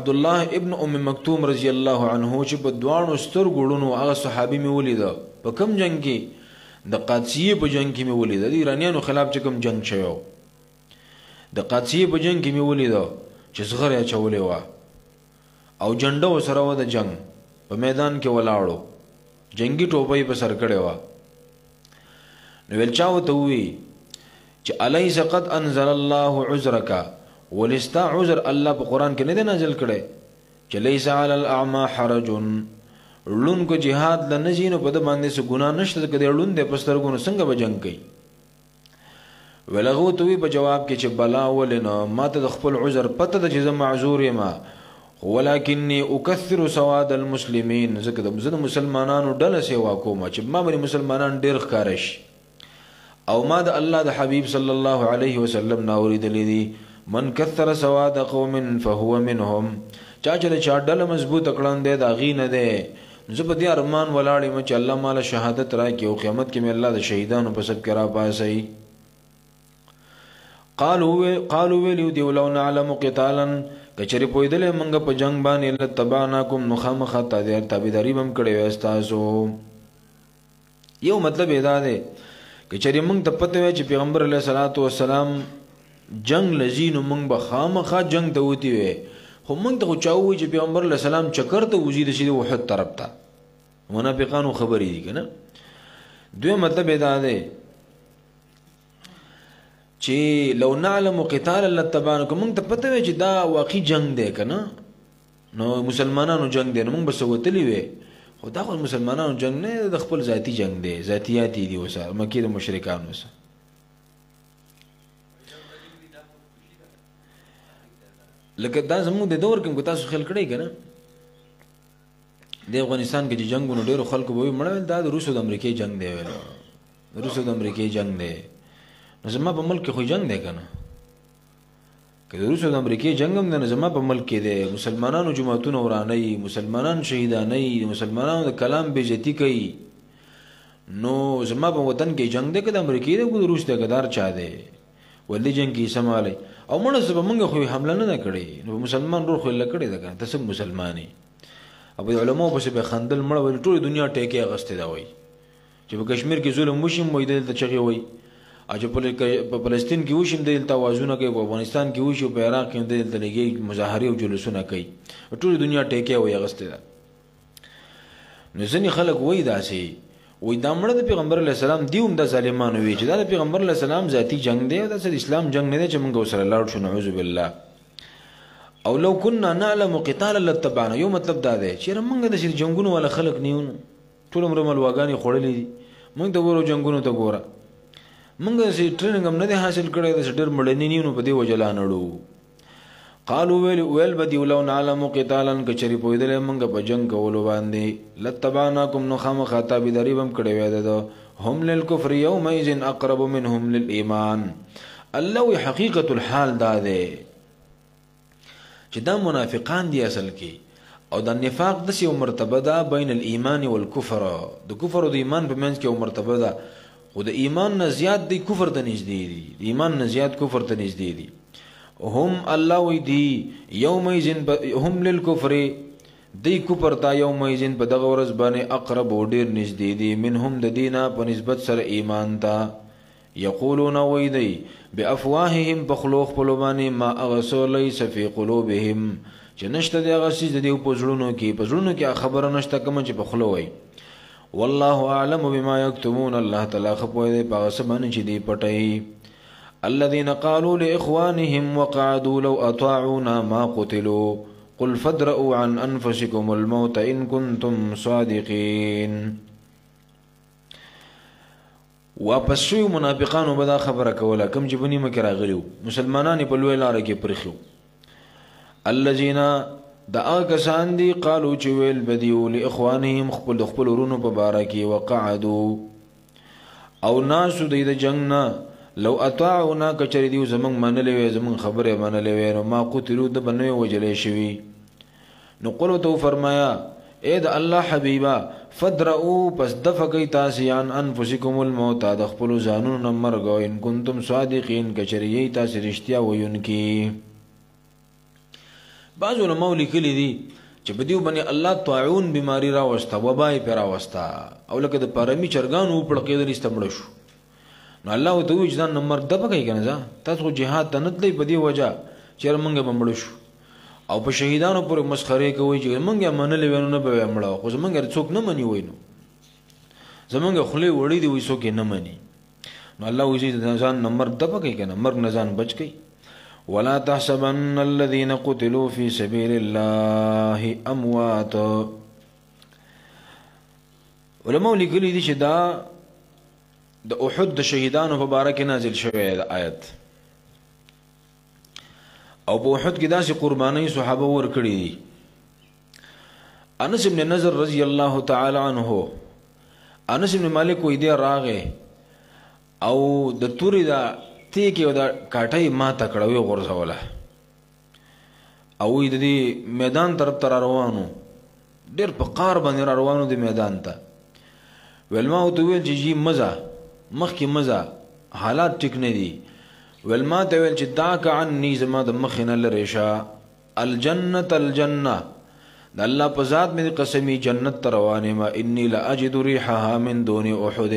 الله ابن ام مکتوم رضی الله عنه چې په دوانو سترګړونو هغه صحابي می ولید په کم جنگ کې د قادسیه په جنگ کې می ولید د ایرانیانو خلاف چې کم جنگ شوی د قادسیه په جنگ کې می ولید چې زغره چولې و او جنډو سره و د جنگ په میدان کې ولاړو جنگي ټوپۍ په سر کړې و نو ول چاو ته وی چې الیس قد انزل الله عذرک ولستا عذر الله په قران کې نه نازل کړي چې ليس علی الاعمى حرج لون کو jihad لنجینو په د باندې څه ګناه نشته کړي لون د پسترګونو څنګه به جنگ کوي ولغو توی په جواب کې چې بلا ولنه ماته د خپل عذر پته د چې معذور یم ولکنی اکثر سواد المسلمین زکه د مسلمانانو ډله سیوا کوم چې ما باندې مسلمانان ډیر ښکارش او ما د الله د حبیب صلی الله علیه وسلم ناورید لیدي من کثر سواد قوم فهو منهم چا چې چا ډله مضبوط کړان دي دا غي نه دي زه په دې ارمان ولاړم چې الله مال شهادت راکړي او قیامت کې مې الله د شهیدانو په سب کې را پاسي قالوا ولو دی ولو نعلم قتالا کچری پویدل منګه په جنگ باندې لتبعناکم نخامخ تابعداري بم کړي وستاسو یو مطلب ادا ده کچری موږ ته پته وي چې پیغمبر علیه الصلاۃ والسلام جنگ لذین موږ به خامخا جنگ ته وتی وي خو موږ ته چاوي چې پیغمبر علیه السلام چکر ته وزید شي د وحد طرف ته منافقانو خبرې دي کنه دوی مطلب ادا ده چې لو نعلم قتال لتبعناکم موږ ته پته وي چې دا واقعي جنگ دی کنه نو مسلمانانو جنگ دی نو موږ بس وتلی وي خو دا خو مسلمانانو جنگ نه د خپل ذاتی جنگ دی ذاتیاتی دی وسه مکه د مشرکانو وسه لکه دا زموږ د دور کې تاسو خل کړی کنه د افغانستان کې چې جنگونو ډیرو خلکو به مړ دا د روسو د امریکای جنگ دی ویل روسو د امریکای جنگ دی نو زما په ملک خو جنگ دی کنه که د روسو د امریکای جنگ هم نه زما په ملک کې دی مسلمانانو جماعتونه وراني مسلمانان شهیداني مسلمانانو د کلام بیزتی کوي نو زما په وطن کې جنگ دی که د امریکای دی که د روس دی کدار چا دی ولې جنگ کې سماله او موږ سبا موږ خو حمله نه کړې نو مسلمان روح خو لکړې ده کنه تاسو مسلمانې ابو علماء په سبب خندل مړ ول ټول دنیا ټیکه غسته دا وای چې په کشمیر کې ظلم وشي مو دې چغي وای اجه په فلسطین کې وشي دې توازن کوي په افغانستان کې وشي په عراق کې دې لګي مظاهره او جلوسونه کوي ټول دنیا ټیکه وای غسته دا نو ځنی خلک وای داسي وای دا مړ د پیغمبر علی السلام دیوم د ظالمانو وی چې دا د پیغمبر علی السلام ذاتی جنگ دی او د اسلام جنگ نه دی چې موږ سره لاړ شو نعوذ بالله او لو كنا نعلم قتالا لتبعنا یو مطلب دا دی چې موږ د شر جنگونو ولا خلق نیو ټول عمر ملواګانی خړلې دي موږ د ورو جنگونو ته ګوره موږ سي ټریننګ هم نه حاصل کړی د ډېر مړنی نیو په دې وجلانړو قالوا ويل بدي ولو نعلم قتالا کچری پویدل موږ په جنگ کولو باندې لتبعناكم نو خام خطاب دریبم کړی وای ده هم للكفر يومئذ اقرب منهم للايمان الله حقیقت الحال دا ده چې دا منافقان دي اصل کې او د نفاق د سی مرتبه ده بین الايمان والكفر د کفر او د ایمان په منځ کې یو مرتبه ده خو د ایمان نه زیات دی کفر ته نږدې دي ایمان نه زیات کفر ته نږدې دي هم الله وی دی یومئذ هم للكفر دی کفر تا یومئذ په دغه ورځ باندې اقرب او ډیر نږدې دي منهم د دینه په نسبت سره ایمان تا یقولون وی دی بافواههم بخلوق پلوبانی ما اغسو ليس في قلوبهم چې نشته د غسیز د دې په زړونو کې خبره نشته کوم چې په خلو وي والله اعلم بما يكتمون الله تعالی خپوی دی په سبن چې دی پټي الذين قالوا لاخوانهم وقعدوا لو اطاعونا ما قتلوا قل فادرؤوا عن انفسكم الموت ان كنتم صادقين واپس شو منافقانو به دا خبره کوله کم چې بنی مکه راغلیو مسلمانان په لوی لار کې پرخلو الذين دا کسان دي قالوا چې ویل بدیو لاخوانهم خپل ورونو په باره کې وقعدوا او ناسو د جنگ نه لو اطاعونا کچری دیو زمون منلې وي زمون خبره منلې وي نو ما قتلوا د بنوي وجلې شوی نو قلو تو فرمایا اے د الله حبیبا فدرؤوا پس دفقی تاسیان انفسکم الموت د خپل ځانونو مرګ ان کنتم صادقین کچری تاسو رښتیا وایونکي بعض علماء لیکلي دي چې بدیو باندې الله طاعون بیماری را وستا وبای پر وستا او لکه د پرمی چرګانو په کېدل استمړ شو نو الله ته وجدان نمبر د پکې کنه تاسو جهاد ته نتلې بدی وجه چې موږ بمړ شو او په شهیدانو پر مسخره کوي چې موږ منلې ونه نه به مړ خو موږ څوک نه مني وینو زمونږ خله وړي دی وې څوک نه مني نو الله وجه ځان نمبر د پکې کنه مرګ نه ځان بچ کی ولا تحسبن الذين قتلوا في سبيل الله اموات علماء لیکلي دي چې دا د احد د شهیدانو په باره کې نازل شوی د آیت او په احد کې داسې قرباني صحابه ورکړي دي انس بن نضر رضی الله تعالی عنه انس بن مالک وې دی راغه او د توري دا تی کې دا کاټای ما تکړوي غورځوله او د دې میدان طرف تر روانو ډېر په قار باندې روانو د میدان ته ولما او تو ویل چې مزه مخکې مزه حالات ټیک نه دي ولما ته ویل چې داک عني زما د مخنه لریشا الجنه الجنه د الله په ذات مې قسمی جنت ته روانه ما انی لاجد ريحها من دون احد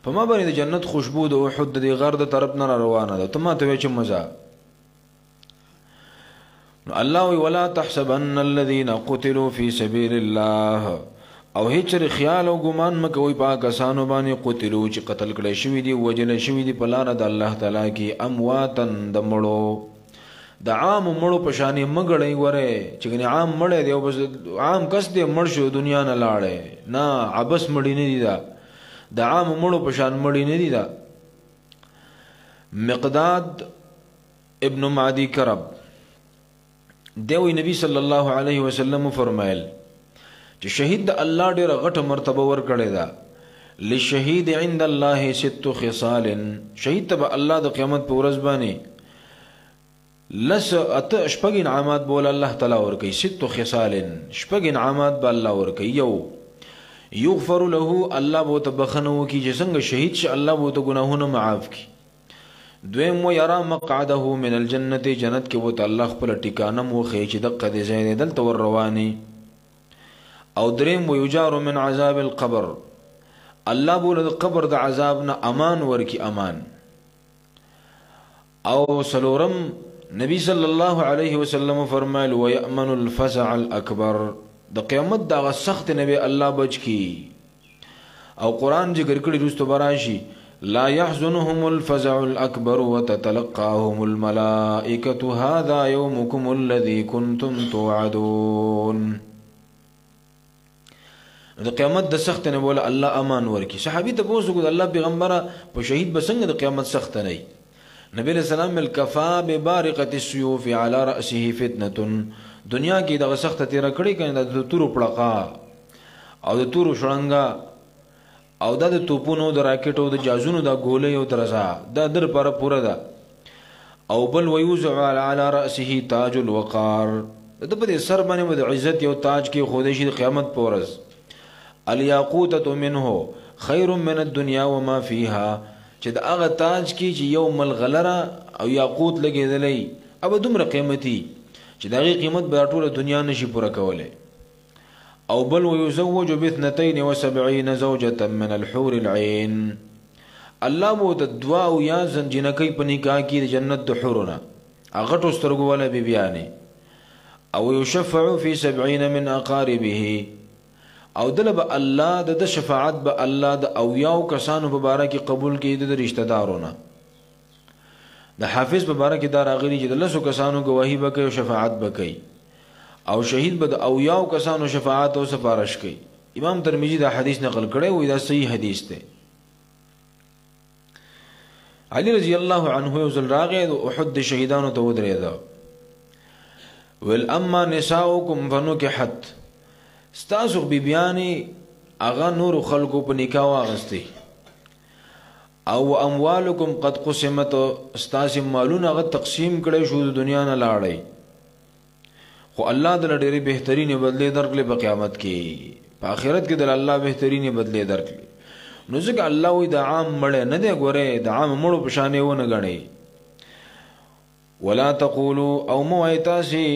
فما باندې د جنت خوشبو د احد د غر د طرف نه روانه ده ته ما ته ویل چې مزه الله ولا تحسبن الذين قتلوا في سبيل الله او هیڅ خیال او ګمان مکوئ پاکستانو باندې قتلوا چې قتل کړي شوی دي وجل شوی دي په لار د الله تعالی کې امواتن د مړو د عام مړو په شان مګړې وره چې عام مړې دی او بس عام کس دی مړ شو دنیا نه لاړې نه عبس مړی نه دی دا د عام مړو په شان مړی نه دی دا مقداد ابن معدی کرب دیوی نبی صلی الله علیه وسلم فرمایل چې شهید د الله ډېره غټه مرتبه ورکړې ده. للشهید عند الله 6 خصال، شهید ته الله د قیامت په ورځ باندې شپږ انعامات بول الله تعالی ورکوي. 6 خصال، شپږ انعامات به الله ورکوي. یو، یغفر له، الله به ته بخنه وکړي چې څنګه شهید شي الله به ته ګناهونه معاف کړي. دویم، ويرى مقعده من الجنه، جنت کې وته الله خپل ټیکانه موخی چې دغه دې ځای دلته ور رواني. او دریم، ويجار من عذاب القبر، الله بوله د قبر د عذاب نه امان ورکی امان. او سلورم، نبی صلی الله علیه وسلم فرمایل ويأمن الفزع الاکبر، د قیامت دا سخت نبی الله بچ کی. او قران ذکر کړي رستو براشي لا يحزنهم الفزع الاكبر وتتلقاهم الملائكه هذا يومكم الذي كنتم توعدون. د قیامت د سخت نه بوله الله امان ورکی. صحابي ته پوښتنه الله پیغمبره په شهید بسنګ د قیامت سخت نه. نبی علیہ السلام الکفا ببارقه السيوف على راسه فتنه، دنیا کې د سخت تیر کړي کنه د تورو پړقا او د تورو شړنګا او د توپونو د راکټو د جازونو د ګولې او درزا د در پر پوره ده. او بل ويوزع على راسه تاج الوقار، د په سر باندې د عزت یو تاج کې خوده شي د قیامت پورز. الياقوتة منه خير من الدنيا وما فيها، چې د هغه تاج کې چې یو ملغلره او یاقوت لګېدلی او دومره قیمتي چې د هغې قیمت به ټوله دنیا نشي پوره کولی. او بل ويزوج باثنتين وسبعين زوجة من الحور العين، الله مو د دوا او یا زنجینکۍ په نکاح کې د جنت د حورونه هغه غټو سترګو والا بیبیانې. او يشفع في 70 من اقاربه، او دل به الله د شفاعت به الله د اویاو کسانو په باره کې قبول کړي د رشتہ دارونه. د حافظ په باره کې دا راغلي چې د 10 کسانو گواهی به کوي او شفاعت به کوي. او شهید به د اویاو کسانو شفاعت او سفارش کوي. امام ترمذی دا حدیث نقل کړی وي، دا صحیح حدیث دی. علی رضی الله عنه یو ځل راغی د احد شهیدانو ته ودرېده. ول اما نساؤکم فنکحت، ستاسو بیبیانی اغا نور خلقو په نکاح واغستی. او اموالکم قد قسمت، ستاسو مالونه هغه تقسیم کړي شو د دنیا نه لاړی. خو الله د ډېرې بهترینې بدلې درکړي په قیامت کې، په آخرت کې د الله بهترینې بدلې درکړي. نو ځکه الله وی د عام مړ نه دی، ګوره د عام مړو په شان ونه غني. ولا تقولوا، او مو ایتاسی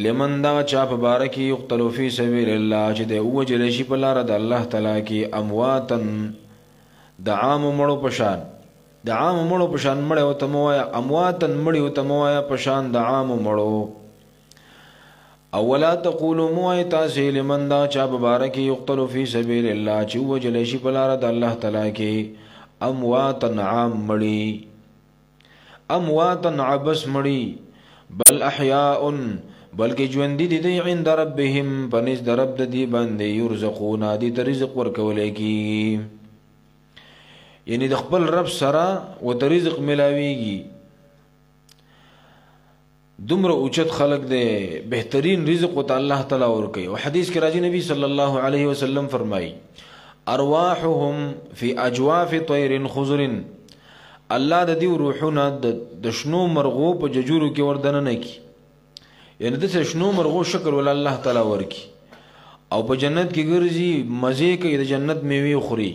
لمن دا چا په باره کې یقتل فی سبیل الله، چې د وجل شي په لار د الله تعالی کې امواتن، د عام مړو په شان، د عام مړو په شان مړ او تموایا، امواتن مړ او تموایا په شان د عام مړو. او ولا تقولوا مو ایتاسی لمن دا چا په باره کې یقتل فی سبیل الله، چې وجل شي په لار د الله تعالی کې امواتن عام مړي، امواتن عبس مړي، بل احیاء، بلکې ژوندې دي عند ربهم، پنځ د رب د دې باندې یرزقون، دي ته رزق ورکولای کی، یعنی د خپل رب سره و ته رزق ملاویږي. دومره اوچت خلق دی، بهترین رزق وته الله تعالی ورکوي. او حدیث کې راځي نبی صلی الله علیه وسلم فرمایي ارواحهم فی اجواف طیر خضر، الله د دې روحونه د شنو مرغو په ججورو کې وردن نه کی، یعنی د شنو مرغو شکر ول الله تعالی ورکی. او په جنت کې ګرځي، مزه کوي، د جنت میوه خوري.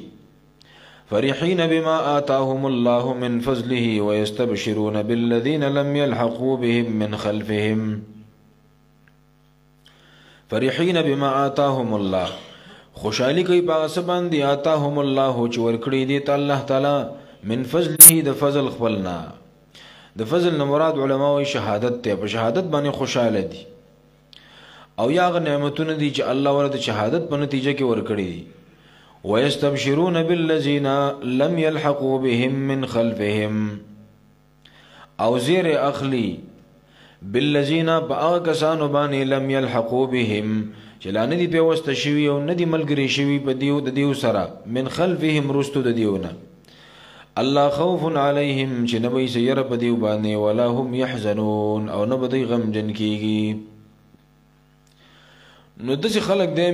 فرحين بما آتاهم الله من فضله ويستبشرون بالذين لم يلحقوا بهم من خلفهم. فرحين بما آتاهم الله، خوشحالی کوي په سبان دي آتاهم الله چې ورکړي دي ته الله تعالی من فضله، د فضل خپلنا. د فضل نه مراد علماء شهادت ته، په شهادت باندې خوشاله دي. او یا غ نعمتونه دي چې الله ورته شهادت په نتیجه کې ورکړي دي. ويستبشرون بالذين لم يلحقوا بهم من خلفهم، او زیر اخلی بالذين باغکسانو باندې لم يلحقوا بهم، چې لا ندي پیوسته شوي او ندي ملګری شوي په دیو د دیو سره، من خلفهم رستو د دیونه. الله خوف عليهم، چې نبی سیر په دیو باندې، ولا هم يحزنون، او نه بدی غم جن کیږي. نو دغه خلق د